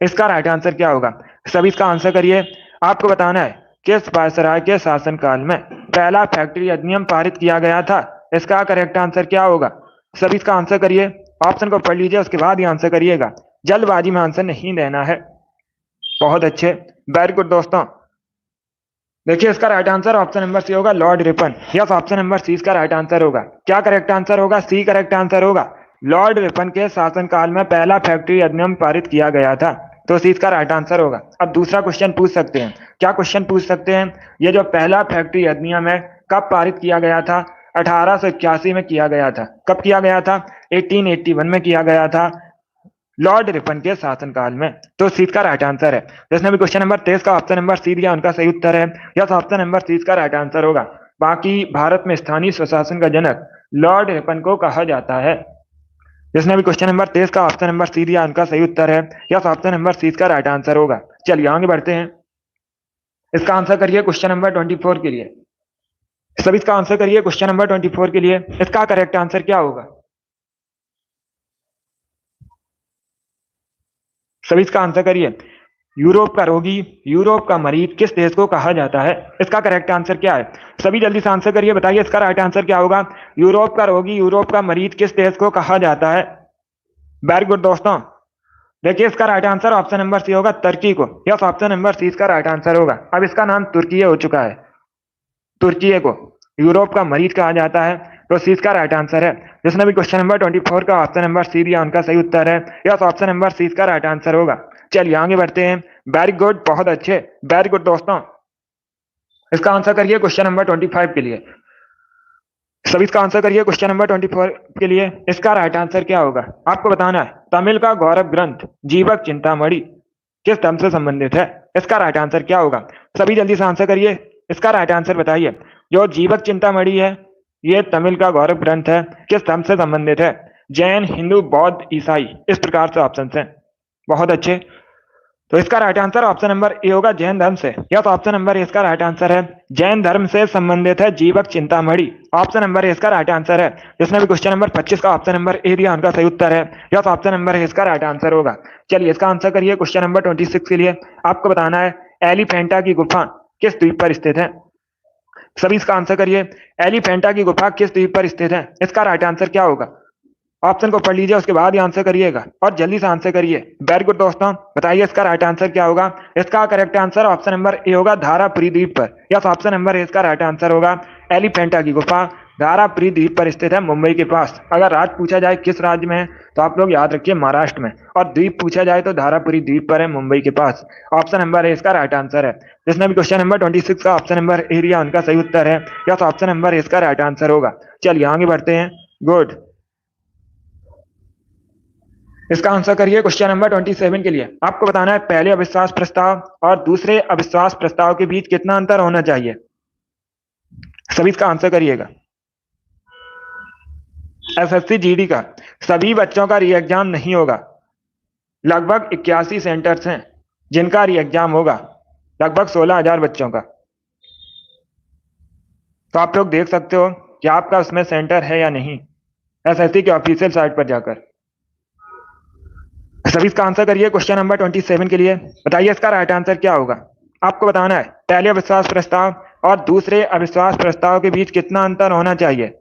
इसका राइट आंसर क्या होगा? सभी इसका आंसर करिए। आपको बताना है किस वायसराय के शासनकाल में पहला फैक्ट्री अधिनियम पारित किया गया था। इसका करेक्ट आंसर क्या होगा? सभी इसका आंसर करिए। ऑप्शन को पढ़ लीजिए, उसके बाद ही आंसर करिएगा। जल्दबाजी में आंसर नहीं देना है। बहुत अच्छे, वेरी गुड दोस्तों। देखिए इसका right answer option number C होगा, Lord Ripon. Yes, option number C इसका राइट आंसर होगा। क्या करेक्ट आंसर होगा? सी करेक्ट आंसर होगा। लॉर्ड रिपन के शासनकाल में पहला फैक्ट्री अधिनियम पारित किया गया था, तो सी इसका राइट आंसर होगा। अब दूसरा क्वेश्चन पूछ सकते हैं। क्या क्वेश्चन पूछ सकते हैं? ये जो पहला फैक्ट्री अधिनियम है कब पारित किया गया था? 1881 में किया गया था। कब किया गया था? 1881 में किया गया था, लॉर्ड रिपन के शासनकाल में। तो सी का राइट आंसर है। जिसने भी क्वेश्चन नंबर 23 का ऑप्शन नंबर सी दिया उनका सही उत्तर है। यस, ऑप्शन नंबर सी का राइट आंसर होगा। बाकी भारत में स्थानीय स्वशासन का जनक लॉर्ड रिपन को कहा जाता है। जिसने भी क्वेश्चन नंबर 23 का ऑप्शन नंबर सी दिया उनका सही उत्तर है। यस, ऑप्शन नंबर सी का राइट आंसर होगा। चलिए आगे बढ़ते हैं। इसका आंसर करिए क्वेश्चन नंबर 24 के लिए। सभी इसका आंसर करिए क्वेश्चन नंबर 24 के लिए। इसका करेक्ट आंसर क्या होगा? सभी इसका आंसर करिए। यूरोप का रोगी, यूरोप का मरीज किस देश को कहा जाता है? इसका करेक्ट आंसर क्या है? सभी जल्दी से आंसर करिए, बताइए इसका राइट आंसर क्या होगा। यूरोप का रोगी, यूरोप का मरीज किस देश को कहा जाता है? वेरी गुड दोस्तों। देखिए इसका right answer option number C होगा, तुर्की को। यस, ऑप्शन नंबर सी इसका राइट आंसर होगा। अब इसका नाम तुर्की हो चुका है। तुर्की को यूरोप का मरीज कहा जाता है, तो सी इसका राइट आंसर है। जिसने भी क्वेश्चन नंबर 24 का ऑप्शन नंबर सी दिया उनका सही उत्तर है। यस, ऑप्शन नंबर सी इसका राइट आंसर होगा। चलिए आगे बढ़ते हैं। वेरी गुड, बहुत अच्छे, वेरी गुड दोस्तों। इसका आंसर करिए क्वेश्चन नंबर 25 के लिए। सभी इसका आंसर करिए क्वेश्चन नंबर 24 के लिए। इसका राइट आंसर क्या होगा? आपको बताना है तमिल का गौरव ग्रंथ जीवक चिंतामणि किस धर्म से संबंधित है? इसका राइट आंसर क्या होगा? सभी जल्दी से आंसर करिए, इसका राइट आंसर बताइए। जो जीवक चिंतामणि है ये तमिल का गौरव ग्रंथ है, किस धर्म से संबंधित है? जैन, हिंदू, बौद्ध, ईसाई, इस प्रकार से ऑप्शन है। बहुत अच्छे। तो इसका right answer option number A होगा, जैन धर्म से। यस, ऑप्शन नंबर ए इसका राइट आंसर है। जैन धर्म से संबंधित है जीवक चिंतामणि। ऑप्शन नंबर ए इसका राइट आंसर है। जिसने भी क्वेश्चन नंबर 25 का ऑप्शन नंबर ए दिया उनका सही उत्तर है। यस, ऑप्शन नंबर ए इसका राइट आंसर होगा। चलिए इसका आंसर करिए क्वेश्चन नंबर 26 के लिए। आपको बताना है एलिफेंटा की गुफा किस द्वीप पर स्थित है? सभी इसका आंसर करिए। एलिफेंटा की गुफा किस द्वीप पर स्थित है? इसका राइट आंसर क्या होगा? ऑप्शन को पढ़ लीजिए, उसके बाद ही आंसर करिएगा और जल्दी से आंसर करिए। वेरी गुड दोस्तों, बताइए इसका राइट आंसर क्या होगा। इसका correct answer option number A होगा, धारापुरी द्वीप पर। यस, ऑप्शन नंबर ए इसका राइट आंसर होगा। एलिफेंटा की गुफा धारापुरी द्वीप पर स्थित है, मुंबई के पास। अगर राज्य पूछा जाए किस राज्य में है तो आप लोग याद रखिए महाराष्ट्र में, और द्वीप पूछा जाए तो धारापुरी द्वीप पर है, मुंबई के पास। ऑप्शन नंबर ए इसका राइट आंसर है। जिसने भी क्वेश्चन नंबर 26 का ऑप्शन नंबर ए दिया उनका सही उत्तर है। यस, ऑप्शन नंबर ए इसका राइट आंसर होगा। चलिए आगे बढ़ते हैं। गुड। इसका आंसर करिए क्वेश्चन नंबर 27 के लिए। आपको बताना है पहले अविश्वास प्रस्ताव और दूसरे अविश्वास प्रस्ताव के बीच कितना अंतर होना चाहिए? सभी इसका आंसर करिएगा। एसएससी जीडी का सभी बच्चों का री एग्जाम नहीं होगा। लगभग 81 सेंटर्स हैं जिनका री एग्जाम होगा, लगभग 16,000 बच्चों का। तो आप लोग देख सकते हो कि आपका उसमें सेंटर है या नहीं, एसएससी के ऑफिशियल साइट पर जाकर। सभी इसका आंसर करिए क्वेश्चन नंबर 27 के लिए। बताइए इसका राइट आंसर क्या होगा। आपको बताना है पहले अविश्वास प्रस्ताव और दूसरे अविश्वास प्रस्ताव के बीच कितना अंतर होना चाहिए।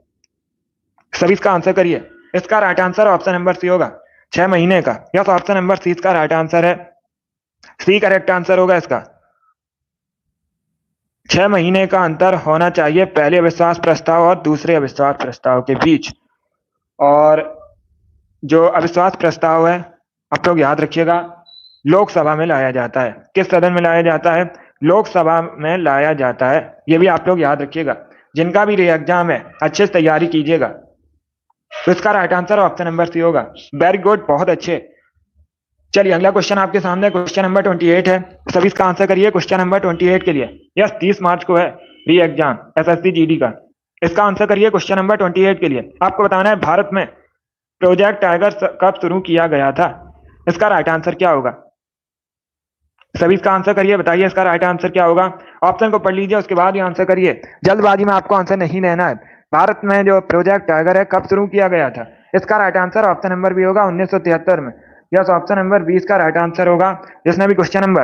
सभी इसका आंसर करिए। इसका right answer option number C होगा, 6 महीने का। यस, ऑप्शन नंबर सी इसका राइट आंसर है। सी करेक्ट आंसर होगा इसका। 6 महीने का अंतर होना चाहिए पहले अविश्वास प्रस्ताव और दूसरे अविश्वास प्रस्ताव के बीच। और जो अविश्वास प्रस्ताव है आप लोग याद रखिएगा, लोकसभा में लाया जाता है। किस सदन में लाया जाता है? लोकसभा में लाया जाता है। ये भी आप लोग याद रखिएगा। जिनका भी री एग्जाम है अच्छे से तैयारी कीजिएगा। तो इसका right answer option number C होगा। वेरी गुड, बहुत अच्छे। चलिए अगला क्वेश्चन आपके सामने क्वेश्चन नंबर 28 है। सभी इसका आंसर करिए क्वेश्चन नंबर 28 के लिए। यस, 30 मार्च को है री एग्जाम एसएससी जीडी का। इसका आंसर करिए क्वेश्चन नंबर 28 के लिए। आपको बताना है भारत में प्रोजेक्ट टाइगर कब शुरू किया गया था। इसका राइट आंसर क्या होगा? सभी इसका आंसर करिए, बताइए इसका राइट आंसर क्या होगा। ऑप्शन को पढ़ लीजिए, उसके बाद ही आंसर करिए। जल्दबाजी में आपको आंसर नहीं देना है। भारत में जो प्रोजेक्ट टाइगर है कब शुरू किया गया था? इसका right answer option number B होगा 1973 में। यस, ऑप्शन नंबर 20 का राइट आंसर होगा। जिसने भी क्वेश्चन नंबर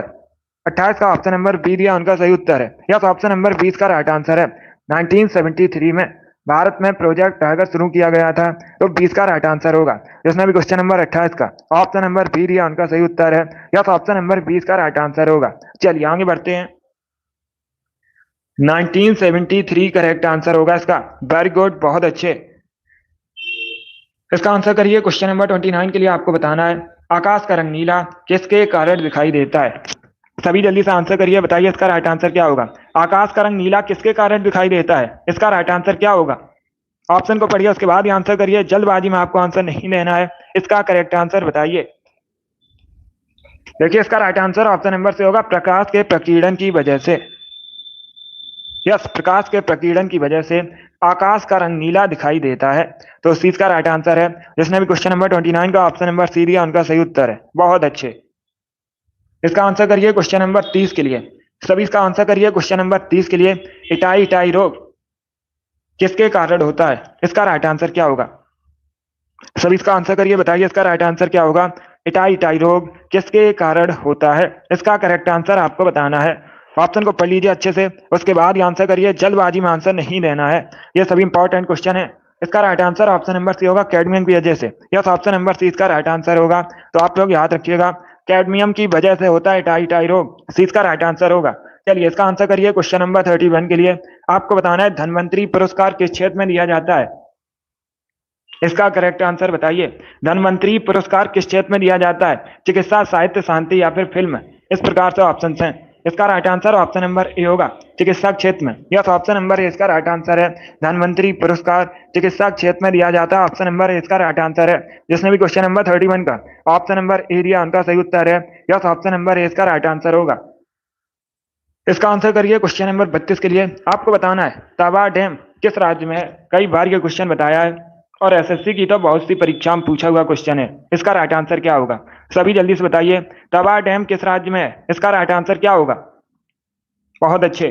28 का ऑप्शन नंबर बी दिया उनका सही उत्तर है। यस, ऑप्शन नंबर 20 का राइट आंसर है। 1973 में भारत में प्रोजेक्ट टाइगर शुरू किया गया था, तो 20 का राइट आंसर होगा। जिसने भी क्वेश्चन नंबर 28 का ऑप्शन नंबर बी दिया उनका सही उत्तर है। यस, ऑप्शन नंबर 20 का राइट आंसर होगा। चलिए आगे बढ़ते हैं। 1973 करेक्ट आंसर होगा इसका। वेरी गुड, बहुत अच्छे। इसका आंसर करिए क्वेश्चन नंबर 29 के लिए। आपको बताना है आकाश का रंग नीला किसके कारण दिखाई देता है। सभी जल्दी से आंसर करिए, बताइए इसका राइट आंसर क्या होगा। आकाश का रंग नीला किसके कारण दिखाई देता है? इसका राइट आंसर क्या होगा? ऑप्शन को पढ़िए, उसके बाद ही आंसर करिए। जल्दबाजी में आपको आंसर नहीं देना है। इसका करेक्ट आंसर बताइए। देखिए इसका राइट आंसर ऑप्शन नंबर से होगा प्रकाश के प्रकीर्णन की वजह से। यस, प्रकाश के प्रकीर्णन की वजह से आकाश का रंग नीला दिखाई देता है, तो इस चीज का राइट आंसर है। जिसने भी क्वेश्चन नंबर 29 का ऑप्शन नंबर सी दिया उनका सही उत्तर है। बहुत अच्छे। इसका आंसर करिए क्वेश्चन नंबर 30 के लिए। सभी इसका आंसर करिए क्वेश्चन नंबर 30 के लिए। इटाई इटाई रोग किसके कारण होता है? इसका राइट आंसर क्या होगा? सभी इसका आंसर करिए, बताइए इसका राइट आंसर क्या होगा। इटाई इटाई रोग किसके कारण होता है? इसका करेक्ट आंसर आपको बताना है। ऑप्शन को पढ़ लीजिए अच्छे से, उसके बाद ही आंसर करिए। जल्दबाजी में आंसर नहीं देना है। ये सभी इंपॉर्टेंट क्वेश्चन है। इसका right answer option number C होगा कैडमियम की वजह से। यस, ऑप्शन नंबर सी इसका राइट आंसर होगा। तो आप लोग याद रखिएगा, कैडमियम की वजह से होता है इटाई इटाई रोग। सी इसका राइट आंसर होगा। चलिए इसका आंसर करिए क्वेश्चन नंबर 31 के लिए। आपको बताना है धन्वंतरी पुरस्कार किस क्षेत्र में दिया जाता है? इसका करेक्ट आंसर बताइए। धन्वंतरी पुरस्कार किस क्षेत्र में दिया जाता है? चिकित्सा, साहित्य, शांति या फिर फिल्म? इस प्रकार से ऑप्शन हैं। इसका right answer option number A होगा, चिकित्सा क्षेत्र में। यस, ऑप्शन नंबर ए इसका राइट आंसर है। धन्वंतरी पुरस्कार चिकित्सा क्षेत्र में दिया जाता है। ऑप्शन नंबर ए इसका राइट आंसर है। जिसने भी क्वेश्चन नंबर 31 का ऑप्शन नंबर ए दिया उनका सही उत्तर है। यस, ऑप्शन नंबर ए इसका राइट आंसर होगा। इसका आंसर करिए क्वेश्चन नंबर 32 के लिए। आपको बताना है तवा डैम किस राज्य में है। कई बार ये क्वेश्चन बताया है और एसएससी की तो बहुत सी परीक्षा में पूछा हुआ क्वेश्चन है। इसका राइट आंसर क्या होगा? सभी जल्दी से बताइए, तवा डैम किस राज्य में है? इसका राइट आंसर क्या होगा? बहुत अच्छे।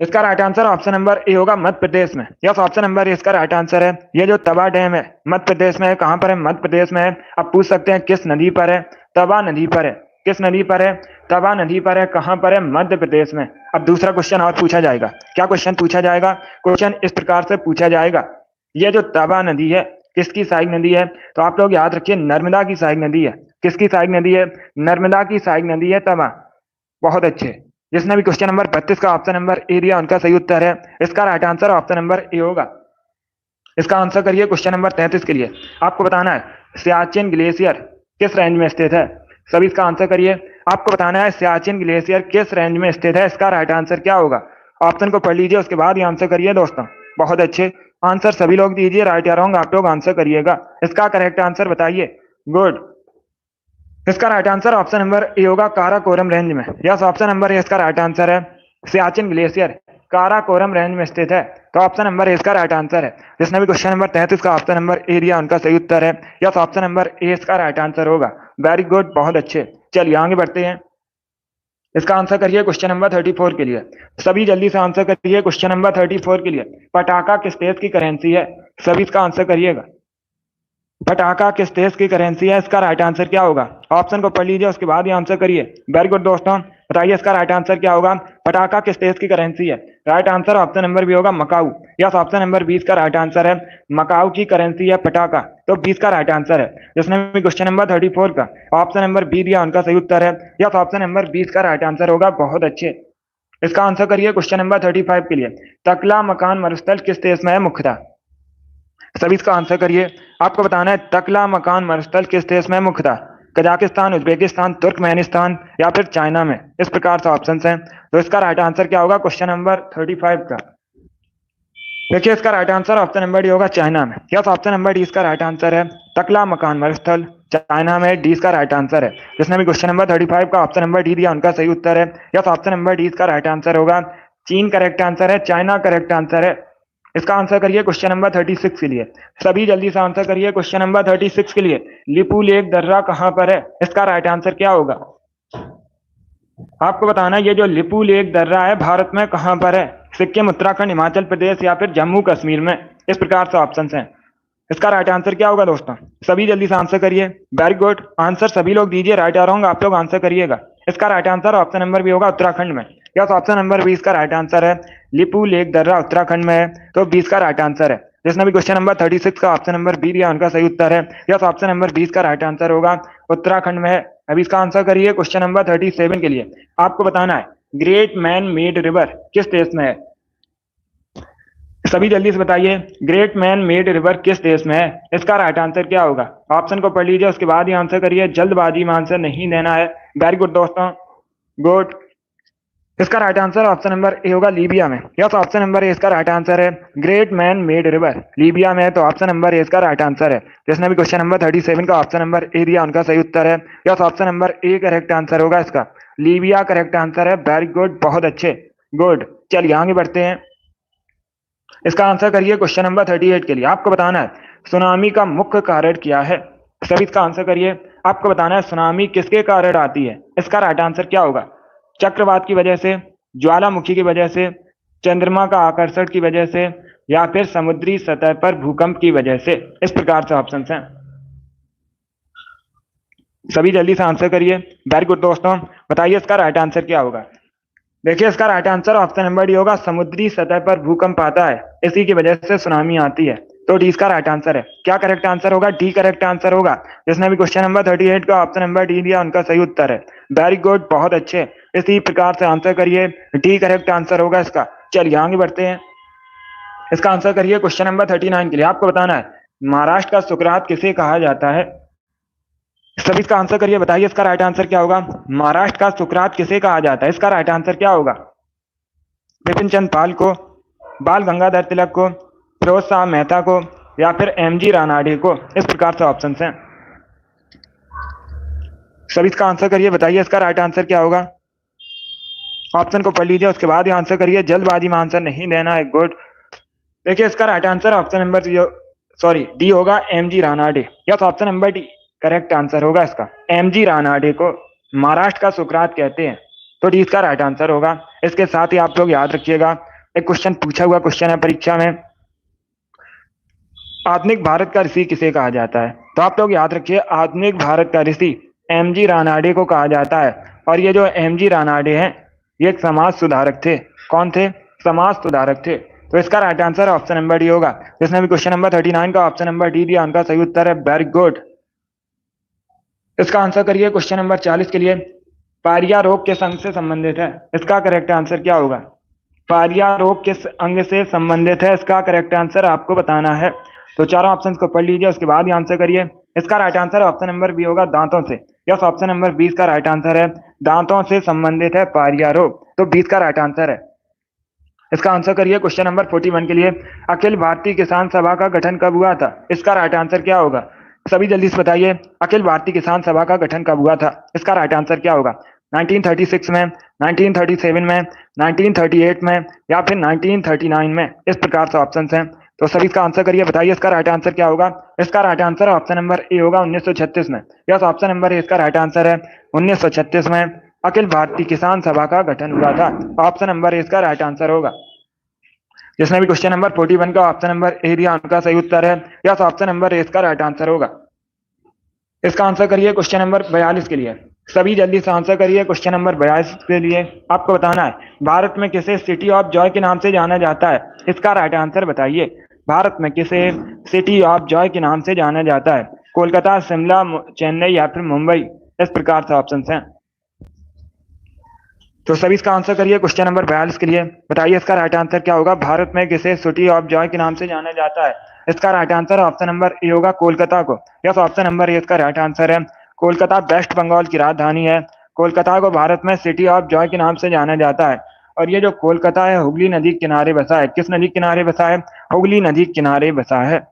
इसका right answer option number A होगा, मध्य प्रदेश में। यस, ऑप्शन नंबर ए इसका राइट आंसर है। ये जो तवा डैम है मध्य प्रदेश में है। कहां पर है? मध्य प्रदेश में है। अब पूछ सकते हैं किस नदी पर है? तवा नदी पर है। किस नदी पर है? तवा नदी पर है। कहां पर है? मध्य प्रदेश में। अब दूसरा क्वेश्चन और पूछा जाएगा। क्या क्वेश्चन पूछा जाएगा? क्वेश्चन इस प्रकार से पूछा जाएगा, ये जो तवा नदी है किसकी सहायक नदी है? तो आप लोग याद रखिए, नर्मदा की सहायक नदी है। किसकी सहायक नदी है? नर्मदा की सहायक नदी है तवा। बहुत अच्छे। जिसने भी क्वेश्चन नंबर 32 का ऑप्शन नंबर ए दिया उनका सही उत्तर है। इसका right answer option number A होगा। इसका आंसर करिए क्वेश्चन नंबर 33 के लिए। आपको बताना है सियाचिन ग्लेशियर किस रेंज में स्थित है। सभी इसका आंसर करिए। आपको बताना है सियाचिन ग्लेशियर किस रेंज में स्थित है। इसका राइट आंसर क्या होगा? ऑप्शन को पढ़ लीजिए, उसके बाद ही आंसर करिए दोस्तों। बहुत अच्छे। आंसर सभी लोग दीजिए, राइट या रॉन्ग आप लोग आंसर करिएगा। इसका करेक्ट आंसर बताइए। गुड। इसका right answer option number A होगा, काराकोरम रेंज में। यस, ऑप्शन नंबर ए इसका राइट आंसर है। सियाचिन ग्लेशियर काराकोरम रेंज में स्थित है, तो ऑप्शन नंबर ए इसका राइट आंसर है। जिसने भी क्वेश्चन नंबर 33 का ऑप्शन नंबर ए दिया उनका सही उत्तर है। यस, ऑप्शन नंबर ए इसका राइट आंसर होगा। वेरी गुड, बहुत अच्छे। चलिए आगे बढ़ते हैं। इसका आंसर करिए क्वेश्चन नंबर 34 के लिए। सभी जल्दी से आंसर करिए क्वेश्चन नंबर 34 के लिए। पटाखा किस देश की करेंसी है? सभी इसका आंसर करिएगा। पटाखा किस देश की करेंसी है? इसका राइट आंसर क्या होगा? ऑप्शन को पढ़ लीजिए, उसके बाद ही आंसर करिए। वेरी गुड दोस्तों, बताइए इसका राइट आंसर क्या होगा। पटाखा किस देश की करेंसी है? Right answer option number B होगा, मकाऊ। यस, ऑप्शन नंबर 20 का राइट आंसर है। मकाऊ की करेंसी है पटाखा, तो 20 का राइट आंसर है। जिसने भी क्वेश्चन नंबर 34 का ऑप्शन नंबर बी दिया उनका सही उत्तर है। यस, ऑप्शन नंबर 20 का राइट आंसर होगा। बहुत अच्छे। इसका आंसर करिए क्वेश्चन नंबर 35 के लिए। तकला मकान मरुस्थल किस देश में है मुख्यतः? सभी इसका आंसर करिए। आपको बताना है तकला मकान मरुस्थल किस देश में मुख्यतः? कजाकिस्तान, उज्बेकिस्तान, तुर्कमेनिस्तान या फिर चाइना में। इस प्रकार से ऑप्शन हैं। तो इसका राइट आंसर क्या होगा क्वेश्चन नंबर 35 का? देखिए इसका right answer option number D होगा चाइना में। यस, ऑप्शन नंबर डी इसका राइट आंसर है। तकला मकान मरुस्थल चाइना में, डी इसका राइट आंसर है। जिसने भी क्वेश्चन नंबर 35 का ऑप्शन नंबर डी दिया उनका सही उत्तर है। यस, ऑप्शन नंबर डी इसका राइट आंसर होगा। चीन करेक्ट आंसर है, चाइना करेक्ट आंसर है। इसका आंसर करिए क्वेश्चन नंबर 36 के लिए। सभी जल्दी से आंसर करिए क्वेश्चन नंबर 36 के लिए। लिपू लेक दर्रा कहां पर है? इसका राइट आंसर क्या होगा? आपको बताना है ये जो लिपू लेक दर्रा है भारत में कहां पर है? सिक्किम, उत्तराखंड, हिमाचल प्रदेश या फिर जम्मू कश्मीर में। इस प्रकार से ऑप्शन हैं। इसका राइट आंसर क्या होगा दोस्तों? सभी जल्दी से आंसर करिए। वेरी गुड, आंसर सभी लोग दीजिए। राइट आ रहा आप लोग आंसर करिएगा। इसका right answer option number B होगा उत्तराखंड में। यस, ऑप्शन नंबर बी इसका राइट आंसर है। लिपू लेक दर्रा उत्तराखंड में है, तो 20 का राइट आंसर है। जिसने भी क्वेश्चन नंबर 36 का ऑप्शन नंबर बी दिया उनका सही उत्तर है। यस, ऑप्शन नंबर 20 का राइट आंसर होगा उत्तराखंड में है। अभी इसका आंसर करिए क्वेश्चन नंबर 37 के लिए। आपको बताना है ग्रेट मैन मेड रिवर किस देश में है? सभी जल्दी से बताइए, ग्रेट मैन मेड रिवर किस देश में है? इसका राइट आंसर क्या होगा? ऑप्शन को पढ़ लीजिए, उसके बाद ही आंसर करिए। जल्दबाजी में आंसर नहीं देना है। वेरी गुड दोस्तों, गुड। इसका right answer option number A होगा लीबिया में। यस, ऑप्शन नंबर ए इसका राइट आंसर है। Great man made river Libya में है, तो ऑप्शन नंबर ए इसका राइट आंसर है। जिसने भी क्वेश्चन नंबर 37 का ऑप्शन नंबर ए दिया उनका सही उत्तर है। Yes, option number A correct answer होगा इसका। लीबिया करेक्ट आंसर है। वेरी गुड, बहुत अच्छे, गुड। चलिए आगे बढ़ते हैं। इसका आंसर करिए क्वेश्चन नंबर 38 के लिए। आपको बताना है सुनामी का मुख्य कारण क्या है? सभी इसका आंसर करिए। आपको बताना है सुनामी किसके कारण आती है? इसका राइट आंसर क्या होगा? चक्रवात की वजह से, ज्वालामुखी की वजह से, चंद्रमा का आकर्षण की वजह से, या फिर समुद्री सतह पर भूकंप की वजह से। इस प्रकार से ऑप्शन हैं। सभी जल्दी से आंसर करिए। वेरी गुड दोस्तों, बताइए इसका राइट आंसर क्या होगा? देखिए इसका right answer option number D होगा। समुद्री सतह पर भूकंप आता है, इसी की वजह से सुनामी आती है, तो डी इसका राइट आंसर है। क्या करेक्ट आंसर होगा? डी करेक्ट आंसर होगा। जिसने भी क्वेश्चन नंबर 38 का ऑप्शन नंबर डी दिया उनका सही उत्तर है। वेरी गुड, बहुत अच्छे। इसी प्रकार से आंसर करिए। डी करेक्ट आंसर होगा इसका। चलिए आगे बढ़ते हैं। इसका आंसर करिए क्वेश्चन नंबर 39 के लिए। आपको बताना है महाराष्ट्र का सुकरात किसे कहा जाता है? सभी इसका आंसर करिए, बताइए इसका राइट आंसर क्या होगा? महाराष्ट्र का सुकरात किसे कहा जाता है? इसका राइट आंसर क्या होगा? बिपिन चंद्र पाल को, बाल गंगाधर तिलक को, फिरोज शाह मेहता को, या फिर एमजी रानाडे को। इस प्रकार से ऑप्शन हैं। सभी इसका आंसर करिए, बताइए इसका राइट आंसर क्या होगा? ऑप्शन को पढ़ लीजिए, उसके बाद ही आंसर करिए। जल्दबाजी में आंसर नहीं देना है। गुड। देखिए इसका right answer option number D होगा, MG Ranade. Yes, option number D correct answer होगा इसका। एमजी रानाडे को महाराष्ट्र का सुकरात कहते हैं, तो डी इसका राइट आंसर होगा। इसके साथ ही आप लोग याद रखिएगा, एक क्वेश्चन पूछा हुआ क्वेश्चन है परीक्षा में, आधुनिक भारत का ऋषि किसे कहा जाता है? तो आप लोग याद रखिए, आधुनिक भारत का ऋषि एमजी रानाडे को कहा जाता है। और ये जो एमजी रानाडे हैं, ये एक समाज सुधारक थे। कौन थे? समाज सुधारक थे। तो इसका right answer option number D होगा। जिसने भी क्वेश्चन नंबर 39 का ऑप्शन नंबर डी दिया उनका सही उत्तर है। Very good. इसका आंसर करिए क्वेश्चन नंबर 40 के लिए। पारिया रोग किस अंग से संबंधित है? इसका करेक्ट आंसर क्या होगा? पारिया रोग किस अंग से संबंधित है? इसका करेक्ट आंसर आपको बताना है। तो चारों ऑप्शंस को पढ़ लीजिए, उसके बाद ही आंसर करिए। इसका right answer option number B होगा, दांतों से। यस, ऑप्शन नंबर 20 का राइट आंसर है। दांतों से संबंधित है पारिया रोग, तो 20 का राइट आंसर है। इसका आंसर करिए क्वेश्चन नंबर 41 के लिए। अखिल भारतीय किसान सभा का गठन कब हुआ था? इसका राइट आंसर क्या होगा? सभी जल्दी से बताइए, अखिल भारतीय किसान सभा का गठन कब हुआ था? इसका राइट आंसर क्या होगा? 1936 में, 1937 में, 1938 में, या फिर 1939 में। इस प्रकार से ऑप्शन हैं। तो सभी इसका आंसर करिए, बताइए इसका राइट आंसर क्या होगा? इसका right answer option number A होगा, 1936 में। यस, ऑप्शन नंबर ए इसका राइट आंसर है। 1936 में अखिल भारतीय किसान सभा का गठन हुआ था। ऑप्शन नंबर ए इसका राइट आंसर होगा। जिसने भी क्वेश्चन नंबर 41 का ऑप्शन नंबर ए दिया उनका सही उत्तर है। यस, ऑप्शन नंबर ए इसका राइट आंसर होगा। इसका आंसर करिए क्वेश्चन नंबर 42 के लिए। सभी जल्दी से आंसर करिए क्वेश्चन नंबर 42 के लिए। आपको बताना है भारत में किसे सिटी ऑफ जॉय के नाम से जाना जाता है? इसका राइट आंसर बताइए। भारत में किसे सिटी ऑफ जॉय के नाम से जाना जाता है? कोलकाता, शिमला, चेन्नई या फिर मुंबई। इस प्रकार से ऑप्शन हैं। तो सभी इसका आंसर करिए क्वेश्चन नंबर 42 के लिए। बताइए इसका राइट आंसर क्या होगा? भारत में किसे सिटी ऑफ जॉय के नाम से जाना जाता है? इसका right answer option number A होगा, कोलकाता को। यस, ऑप्शन नंबर ए इसका राइट आंसर है। कोलकाता वेस्ट बंगाल की राजधानी है। कोलकाता को भारत में सिटी ऑफ जॉय के नाम से जाना जाता है। और ये जो कोलकाता है हुगली नदी के किनारे बसा है। किस नदी के किनारे बसा है? हुगली नदी के किनारे बसा है।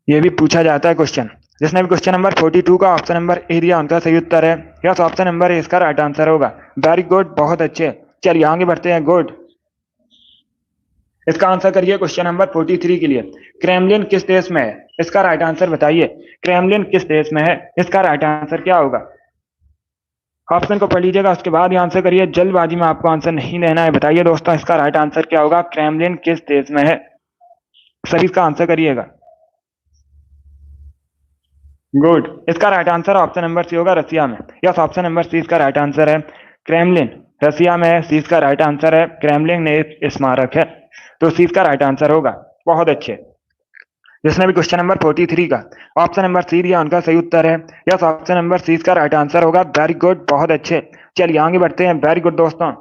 ये भी पूछा जाता है क्वेश्चन। जिसने भी क्वेश्चन नंबर 42 का ऑप्शन नंबर ए दिया उनका सही उत्तर है यस, ऑप्शन नंबर ए इसका राइट आंसर होगा। वेरी गुड, बहुत अच्छे। चलिए आगे बढ़ते हैं। गुड। इसका आंसर करिए क्वेश्चन नंबर 43 के लिए। क्रेमलिन किस देश में है? इसका राइट आंसर बताइए। क्रेमलिन किस देश में है? इसका राइट आंसर क्या होगा? ऑप्शन को पढ़ लीजिएगा, उसके बाद ही आंसर करिए। जल्दबाजी में आपको आंसर नहीं देना है। बताइए दोस्तों इसका राइट आंसर क्या होगा? क्रेमलिन किस देश में है? सभी इसका आंसर करिएगा। गुड। इसका right answer option number C होगा, रसिया में। यस, ऑप्शन नंबर सी इसका राइट आंसर है। क्रेमलिन रसिया में है। सी इसका राइट आंसर है। क्रेमलिन में एक स्मारक है, तो सी इसका राइट आंसर होगा। बहुत अच्छे। जिसने भी क्वेश्चन नंबर 43 का ऑप्शन नंबर सी दिया उनका सही उत्तर है यस, ऑप्शन नंबर सी इसका राइट आंसर होगा। वेरी गुड, बहुत अच्छे। चलिए आगे बढ़ते हैं। वेरी गुड दोस्तों।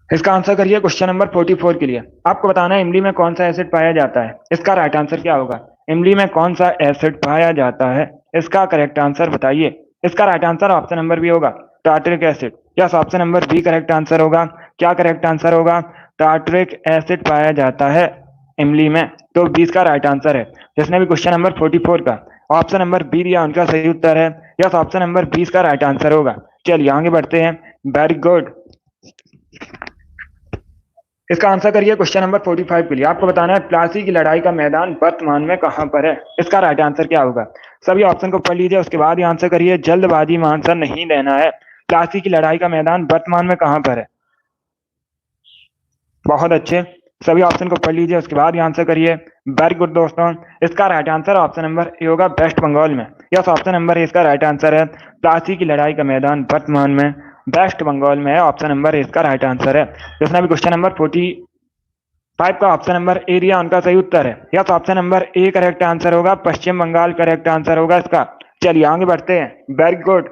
इसका आंसर करिए क्वेश्चन नंबर 44 के लिए। आपको बताना है इमली में कौन सा एसिड पाया जाता है। इसका राइट आंसर क्या होगा? इमली में कौन सा एसिड पाया जाता है? इसका करेक्ट आंसर बताइए। इसका right answer option number B होगा, tartaric acid. Yes, option number B correct answer होगा। क्या करेक्ट आंसर होगा? टार्टरिक एसिड पाया जाता है इमली में, तो 20 का राइट आंसर है। जिसने भी क्वेश्चन नंबर 44 का ऑप्शन नंबर बी दिया उनका सही उत्तर है यस, ऑप्शन नंबर 20 का राइट आंसर होगा। चलिए आगे बढ़ते हैं। Very good. इसका आंसर करिए क्वेश्चन नंबर 45 के लिए। आपको बताना है प्लासी की लड़ाई का मैदान वर्तमान में कहां पर है। इसका राइट आंसर क्या होगा? सभी ऑप्शन को पढ़ लीजिए, उसके बाद ही आंसर करिए। जल्दबाजी में आंसर नहीं देना है। प्लासी की लड़ाई का मैदान वर्तमान में कहां पर है? बहुत अच्छे। सभी ऑप्शन को पढ़ लीजिए, उसके बाद ही आंसर करिए। वेरी गुड दोस्तों। इसका right answer option number A होगा, वेस्ट बंगाल में। यस, ऑप्शन नंबर ए इसका राइट आंसर है। प्लासी की लड़ाई का मैदान वर्तमान में वेस्ट बंगाल में है। ऑप्शन नंबर ए इसका राइट आंसर है। जिसने भी क्वेश्चन नंबर 45 का ऑप्शन नंबर ए दिया उनका सही उत्तर है yes, option number A correct answer होगा। पश्चिम बंगाल करेक्ट आंसर होगा इसका। चलिए आगे बढ़ते हैं। Very good.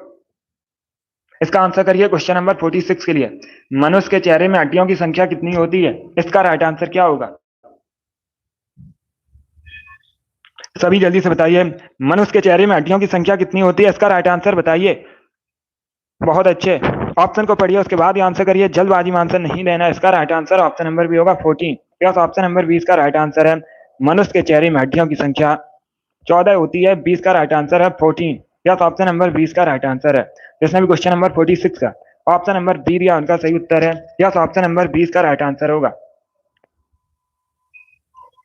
इसका आंसर करिए क्वेश्चन नंबर 46 के लिए। मनुष्य के चेहरे में हड्डियों की संख्या कितनी होती है? इसका राइट आंसर क्या होगा? सभी जल्दी से बताइए। मनुष्य के चेहरे में हड्डियों की संख्या कितनी होती है? इसका राइट आंसर बताइए। बहुत अच्छे। ऑप्शन को पढ़िए, उसके बाद ही आंसर करिए। जल्दबाजी में आंसर नहीं देना। इसका right answer option number B होगा, 14। यस, ऑप्शन नंबर 20 का राइट आंसर है। मनुष्य के चेहरे में हड्डियों की संख्या 14 होती है। 20 का राइट आंसर है 14। यस, ऑप्शन नंबर 20 का राइट आंसर है। जिसने भी क्वेश्चन नंबर 46 का ऑप्शन नंबर बी दिया उनका सही उत्तर है यस, ऑप्शन नंबर 20 का राइट आंसर होगा।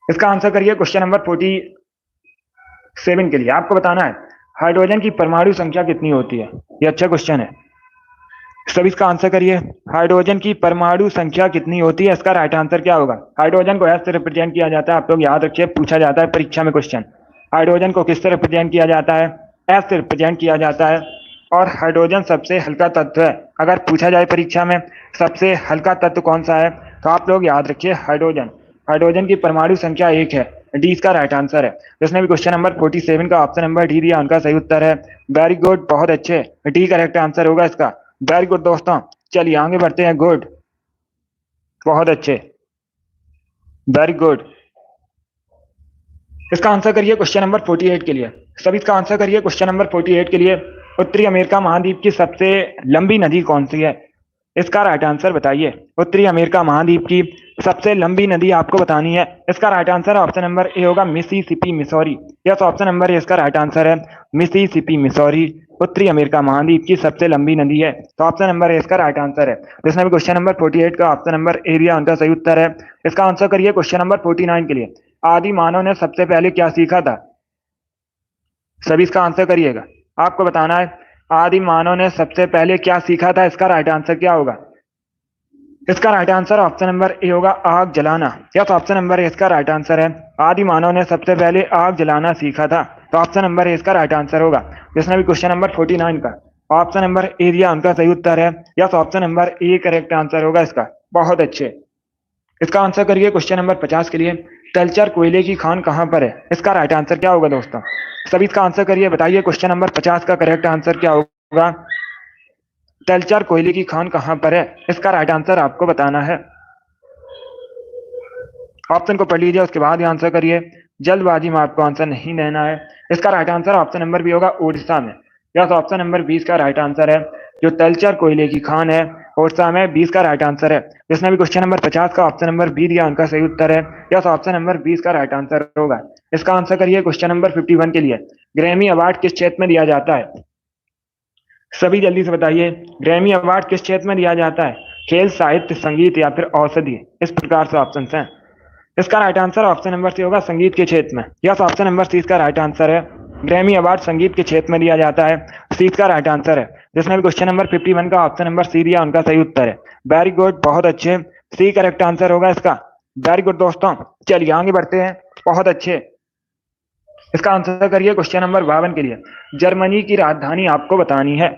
इसका आंसर करिए क्वेश्चन नंबर 47 के लिए। आपको बताना है हाइड्रोजन की परमाणु संख्या कितनी होती है। ये अच्छा क्वेश्चन है। सभी इसका आंसर करिए। हाइड्रोजन की परमाणु संख्या कितनी होती है? इसका राइट आंसर क्या होगा? हाइड्रोजन को एस से रिप्रेजेंट किया जाता है। आप लोग याद रखिए, पूछा जाता है परीक्षा में क्वेश्चन। हाइड्रोजन को किससे रिप्रेजेंट किया जाता है? एस से रिप्रेजेंट किया जाता है। और हाइड्रोजन सबसे हल्का तत्व है। अगर पूछा जाए परीक्षा में सबसे हल्का तत्व कौन सा है, तो आप लोग याद रखिए हाइड्रोजन। हाइड्रोजन की परमाणु संख्या 1 है। डी इसका राइट आंसर है। जिसने भी क्वेश्चन नंबर 47 का ऑप्शन नंबर डी दिया उनका सही उत्तर है। वेरी गुड, बहुत अच्छे। डी करेक्ट आंसर होगा इसका। वेरी गुड दोस्तों। चलिए आगे बढ़ते हैं। गुड, बहुत अच्छे। Very good. इसका आंसर करिए क्वेश्चन नंबर 48 के लिए। सभी इसका आंसर करिए क्वेश्चन नंबर 48 के लिए। उत्तरी अमेरिका महाद्वीप की सबसे लंबी नदी कौन सी है? इसका राइट आंसर बताइए। उत्तरी अमेरिका महाद्वीप की सबसे लंबी नदी आपको बतानी है। इसका right answer option number A होगा, Mississippi Missouri. Yes, option number A इसका राइट आंसर है। मिसिसिपी मिसौरी उत्तरी अमेरिका महाद्वीप की सबसे लंबी नदी है, तो ऑप्शन नंबर ए इसका राइट आंसर है। जिसने भी क्वेश्चन नंबर 48 का ऑप्शन नंबर ए दिया उनका सही उत्तर है। इसका आंसर करिए क्वेश्चन नंबर 49 के लिए। आदि मानव ने सबसे पहले क्या सीखा था? सभी इसका आंसर करिएगा। आपको बताना है आदि मानव ने सबसे पहले क्या सीखा था। इसका राइट आंसर क्या होगा? इसका right answer option number A होगा, आग जलाना। यस, ऑप्शन नंबर ए इसका राइट आंसर है। आदि मानव ने सबसे पहले आग जलाना सीखा था, तो ऑप्शन नंबर ए इसका राइट आंसर होगा। जिसने भी क्वेश्चन नंबर 49 का ऑप्शन नंबर ए दिया उनका सही उत्तर है। Yes, option number A correct answer होगा इसका। बहुत अच्छे। इसका आंसर करिए क्वेश्चन नंबर 50 के लिए। तलचर कोयले की खान कहां पर है? इसका राइट आंसर क्या होगा दोस्तों? सभी इसका आंसर करिए, बताइए क्वेश्चन नंबर 50 का करेक्ट आंसर क्या होगा। तलचर कोयले की खान कहां पर है? इसका राइट आंसर आपको बताना है। ऑप्शन को पढ़ लीजिए, उसके बाद ही आंसर करिए। जल्दबाजी में आपको आंसर नहीं देना है। इसका right answer option number B होगा, उड़ीसा में। यस, ऑप्शन नंबर 20 का राइट आंसर है। जो तलचर कोयले की खान है खोरसा में 20 का राइट आंसर है। जिसने भी क्वेश्चन नंबर 50 का ऑप्शन नंबर बी दिया उनका सही उत्तर है। यस, ऑप्शन नंबर 20 का राइट आंसर होगा। इसका आंसर करिए क्वेश्चन नंबर 51 के लिए। ग्रैमी अवार्ड किस क्षेत्र में दिया जाता है? सभी जल्दी से बताइए, ग्रैमी अवार्ड किस क्षेत्र में दिया जाता है? खेल, साहित्य, संगीत या फिर औषधि? इस प्रकार से ऑप्शन हैं। इसका right answer option number C होगा, संगीत के क्षेत्र में। यस, ऑप्शन नंबर सी इसका राइट आंसर है। ग्रैमी अवार्ड संगीत के क्षेत्र में दिया जाता है। सी इसका राइट आंसर है। जिसने भी क्वेश्चन नंबर 51 का ऑप्शन नंबर सी दिया उनका सही उत्तर है। वेरी गुड, बहुत अच्छे। सी करेक्ट आंसर होगा इसका। वेरी गुड दोस्तों, चलिए आगे बढ़ते हैं। बहुत अच्छे। इसका आंसर करिए क्वेश्चन नंबर 52 के लिए। जर्मनी की राजधानी आपको बतानी है।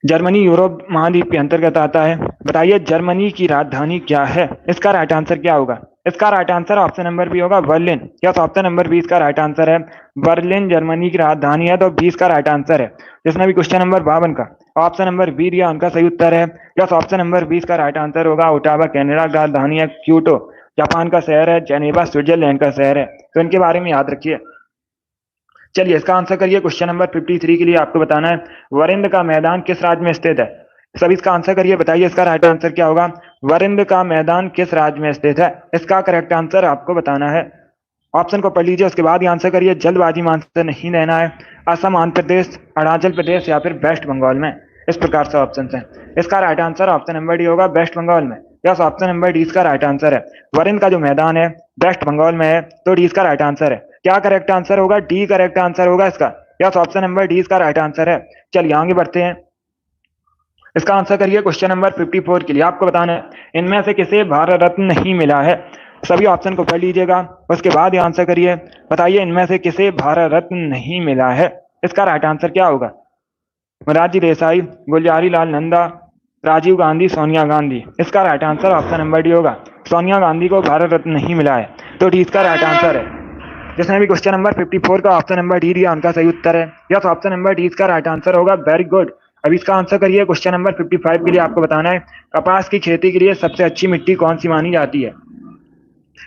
जर्मनी यूरोप महाद्वीप के अंतर्गत आता है। बताइए जर्मनी की राजधानी क्या है? इसका राइट आंसर क्या होगा? इसका right answer option number B होगा, बर्लिन। यस, ऑप्शन नंबर 20 का राइट आंसर है। बर्लिन जर्मनी की राजधानी है, तो 20 का राइट आंसर है। जिसने भी क्वेश्चन नंबर 52 का ऑप्शन नंबर बी दिया उनका सही उत्तर है। यस, ऑप्शन नंबर 20 का राइट आंसर होगा। ओटावा कनाडा की राजधानी है। क्योटो जापान का शहर है। जेनेवा स्विट्जरलैंड का शहर है। तो इनके बारे में याद रखिए। चलिए इसका आंसर करिए क्वेश्चन नंबर 53 के लिए। आपको बताना है वरिंद का मैदान किस राज्य में स्थित है? सभी इसका आंसर करिए, बताइए इसका राइट आंसर क्या होगा? वरिंद का मैदान किस राज्य में स्थित है? इसका करेक्ट आंसर आपको बताना है। ऑप्शन को पढ़ लीजिए, उसके बाद ही आंसर करिए। जल्दबाजी में आंसर नहीं देना है। असम, आंध्र प्रदेश, अरुणाचल प्रदेश या फिर वेस्ट बंगाल में? इस प्रकार से ऑप्शन है। इसका right answer option number D होगा, वेस्ट बंगाल में। यस, ऑप्शन नंबर डी इसका राइट आंसर है। वरिंद का जो मैदान है वेस्ट बंगाल में है, तो डी इसका राइट आंसर है। क्या करेक्ट आंसर होगा? डी करेक्ट आंसर होगा इसका। यस, ऑप्शन नंबर डी इसका राइट आंसर है। चलिए आगे बढ़ते हैं। इसका आंसर करिए क्वेश्चन नंबर 54 के लिए। आपको बताना है इनमें से किसे भारत रत्न नहीं मिला है? सभी ऑप्शन को पढ़ लीजिएगा, उसके बाद ही आंसर करिए। बताइए इनमें से किसे भारत रत्न नहीं मिला है? इसका राइट आंसर क्या होगा? मोरारजी देसाई, गुलजारी लाल नंदा, राजीव गांधी, सोनिया गांधी? इसका right answer option number D होगा। सोनिया गांधी को भारत रत्न नहीं मिला है, तो डी इसका राइट आंसर है। जिसने भी क्वेश्चन नंबर 54 का ऑप्शन नंबर डी दिया उनका सही उत्तर है। यस, ऑप्शन नंबर डी इसका राइट आंसर होगा। Very good. अब इसका आंसर करिए क्वेश्चन नंबर 55 के लिए। आपको बताना है कपास की खेती के लिए सबसे अच्छी मिट्टी कौन सी मानी जाती है?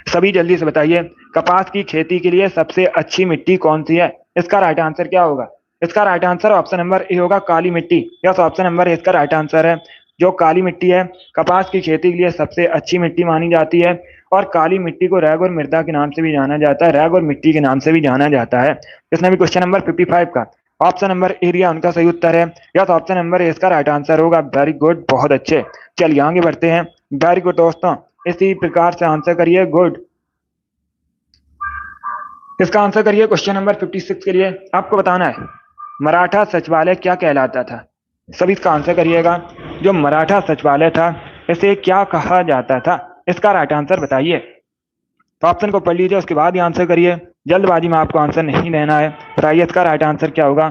सभी जल्दी से बताइए, कपास की खेती के लिए सबसे अच्छी मिट्टी कौन सी है? इसका राइट आंसर क्या होगा? इसका right answer option number A होगा, काली मिट्टी। यस, ऑप्शन नंबर ए इसका राइट आंसर है। जो काली मिट्टी है कपास की खेती के लिए सबसे अच्छी मिट्टी मानी जाती है। और काली मिट्टी को रैग और मृदा के नाम से भी जाना जाता है, रैग और मिट्टी के नाम से भी जाना जाता है। इसमें भी क्वेश्चन नंबर 55 का ऑप्शन नंबर ए दिया उनका सही उत्तर है। यस, ऑप्शन नंबर ए इसका राइट आंसर होगा। वेरी गुड, बहुत अच्छे। चलिए आगे बढ़ते हैं। वेरी गुड दोस्तों, इसी प्रकार से आंसर करिए। गुड। इसका आंसर करिए क्वेश्चन नंबर 56 के लिए। आपको बताना है मराठा सचिवालय क्या कहलाता था? सभी इसका आंसर करिएगा। जो मराठा सचिवालय था इसे क्या कहा जाता था? इसका राइट आंसर बताइए। तो ऑप्शन को पढ़ लीजिए, उसके बाद ही आंसर करिए। जल्दबाजी में आपको आंसर नहीं देना है। बताइए इसका राइट आंसर क्या होगा?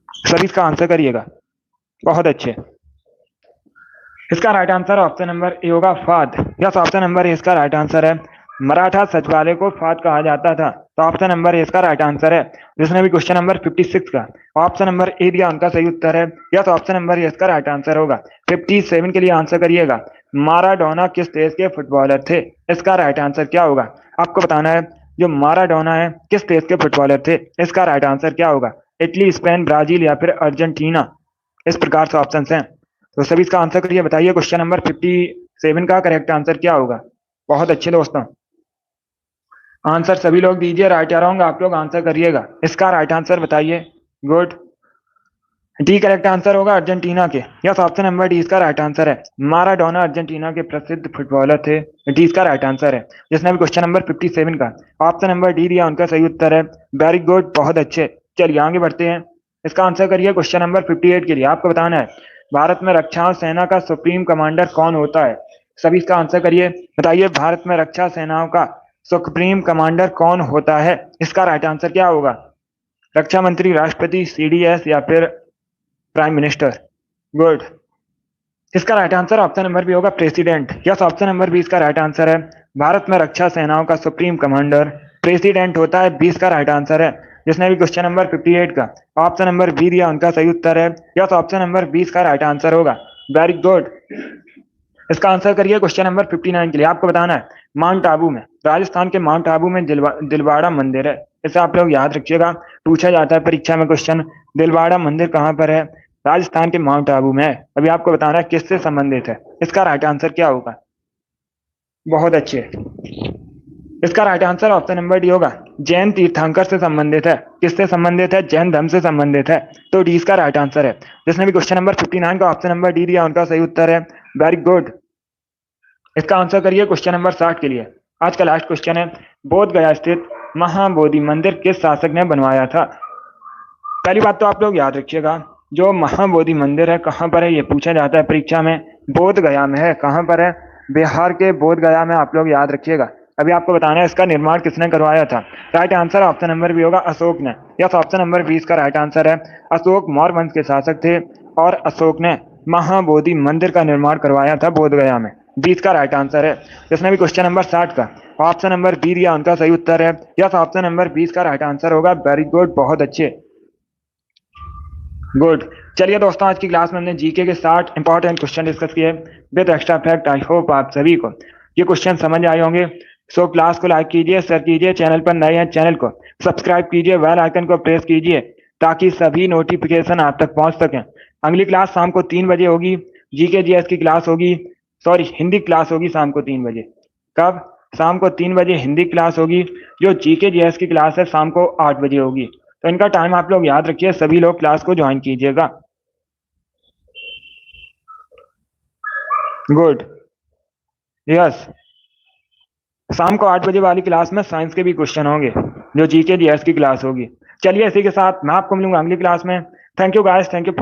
सभी इसका आंसर करिएगा। बहुत अच्छे। इसका right answer option number A होगा, फाद। यस, ऑप्शन नंबर ए इसका राइट आंसर है। मराठा सचिवालय को फाद कहा जाता था, तो ऑप्शन नंबर ए इसका राइट आंसर है। जिसने भी क्वेश्चन नंबर 56 का ऑप्शन नंबर ए दिया उनका सही उत्तर है। यस, ऑप्शन नंबर ए इसका राइट आंसर होगा। 57 के लिए आंसर करिएगा। माराडोना किस देश के फुटबॉलर थे? इसका राइट आंसर क्या होगा? आपको बताना है जो माराडोना है किस देश के फुटबॉलर थे? इसका राइट आंसर क्या होगा? इटली, स्पेन, ब्राजील या फिर अर्जेंटीना? इस प्रकार से ऑप्शन हैं। तो सभी इसका आंसर करिए। बताइए क्वेश्चन नंबर 57 का करेक्ट आंसर क्या होगा? बहुत अच्छे दोस्तों, आंसर सभी लोग दीजिए। राइट या रॉन्ग आप लोग आंसर करिएगा। इसका राइट आंसर बताइए। गुड। डी करेक्ट आंसर होगा, अर्जेंटीना के। यस, ऑप्शन नंबर डी इसका राइट आंसर है। माराडोना अर्जेंटीना के प्रसिद्ध फुटबॉलर थे। डी इसका राइट आंसर है। जिसने भी क्वेश्चन नंबर 57 का ऑप्शन नंबर डी दिया उनका सही उत्तर है। वेरी गुड, बहुत अच्छे। चलिए आगे बढ़ते हैं। इसका आंसर करिए क्वेश्चन नंबर 58 के लिए। आपको बताना है भारत में रक्षा सेना का सुप्रीम कमांडर कौन होता है? सभी इसका आंसर करिए। बताइए भारत में रक्षा सेनाओं का सुप्रीम कमांडर कौन होता है? इसका राइट आंसर क्या होगा? रक्षा मंत्री, राष्ट्रपति, सीडीएस या फिर प्राइम मिनिस्टर? गुड। इसका right answer option number B होगा, प्रेसिडेंट। यस, ऑप्शन नंबर 20 का राइट आंसर है। भारत में रक्षा सेनाओं का सुप्रीम कमांडर प्रेसिडेंट होता है। 20 का राइट आंसर है। जिसने भी क्वेश्चन नंबर 58 का ऑप्शन नंबर बी दिया उनका सही उत्तर है। यस, ऑप्शन नंबर 20 का राइट आंसर होगा। Very good. इसका आंसर करिए क्वेश्चन नंबर 59 के लिए। आपको बताना है माउंट आबू में, राजस्थान के माउंट आबू में दिलवाड़ा मंदिर है। इसे आप लोग याद रखिएगा, पूछा जाता है परीक्षा में क्वेश्चन। दिलवाड़ा मंदिर कहाँ पर है? राजस्थान के माउंट आबू में है। अभी आपको बताना है किससे संबंधित है। इसका राइट आंसर क्या होगा? बहुत अच्छे। इसका right answer option number D होगा, जैन तीर्थंकर से संबंधित है। किससे संबंधित है? जैन धर्म से संबंधित है। तो डी इसका राइट आंसर है। जिसने भी क्वेश्चन नंबर 59 का ऑप्शन नंबर डी दिया उनका सही उत्तर है। Very good. इसका आंसर करिए क्वेश्चन नंबर 60 के लिए। आज का लास्ट क्वेश्चन है, बोध गया स्थित महाबोधि मंदिर किस शासक ने बनवाया था? पहली बात तो आप लोग याद रखिएगा, जो महाबोधि मंदिर है कहाँ पर है ये पूछा जाता है परीक्षा में। बोध गया में है। कहाँ पर है? बिहार के बोध गया में। आप लोग याद रखिएगा। अभी आपको बताना है इसका निर्माण किसने करवाया था। Right answer option number B होगा, अशोक ने। यस, ऑप्शन नंबर 20 का राइट आंसर है। अशोक मौर्य वंश के शासक थे और अशोक ने महाबोधि मंदिर का निर्माण करवाया था बोध गया में। 20 का राइट आंसर है। जिसने भी क्वेश्चन नंबर 60 का ऑप्शन नंबर बी दिया उनका सही उत्तर है। यस, ऑप्शन नंबर 20 का राइट आंसर होगा। वेरी गुड, बहुत अच्छे, गुड। चलिए दोस्तों, आज की क्लास में हमने जीके के 60 इंपॉर्टेंट क्वेश्चन डिस्कस किए with extra fact. I hope आप सभी को ये क्वेश्चन समझ आए होंगे। सो क्लास को लाइक कीजिए, शेयर कीजिए, चैनल पर नए हैं चैनल को सब्सक्राइब कीजिए, बेल आइकन को प्रेस कीजिए ताकि सभी नोटिफिकेशन आप तक पहुंच सकें। अगली क्लास शाम को 3 बजे होगी। जीके जीएस की क्लास होगी, सॉरी हिंदी क्लास होगी शाम को 3 बजे। कब? शाम को 3 बजे हिंदी क्लास होगी। जो जीके जीएस की क्लास है शाम को 8 बजे होगी। तो इनका टाइम आप लोग याद रखिए, सभी लोग क्लास को ज्वाइन कीजिएगा। गुड। यस, शाम को 8 बजे वाली क्लास में साइंस के भी क्वेश्चन होंगे, जो जीके जीएस की क्लास होगी। चलिए इसी के साथ मैं आपको मिलूंगा अगली क्लास में। Thank you guys, thank you for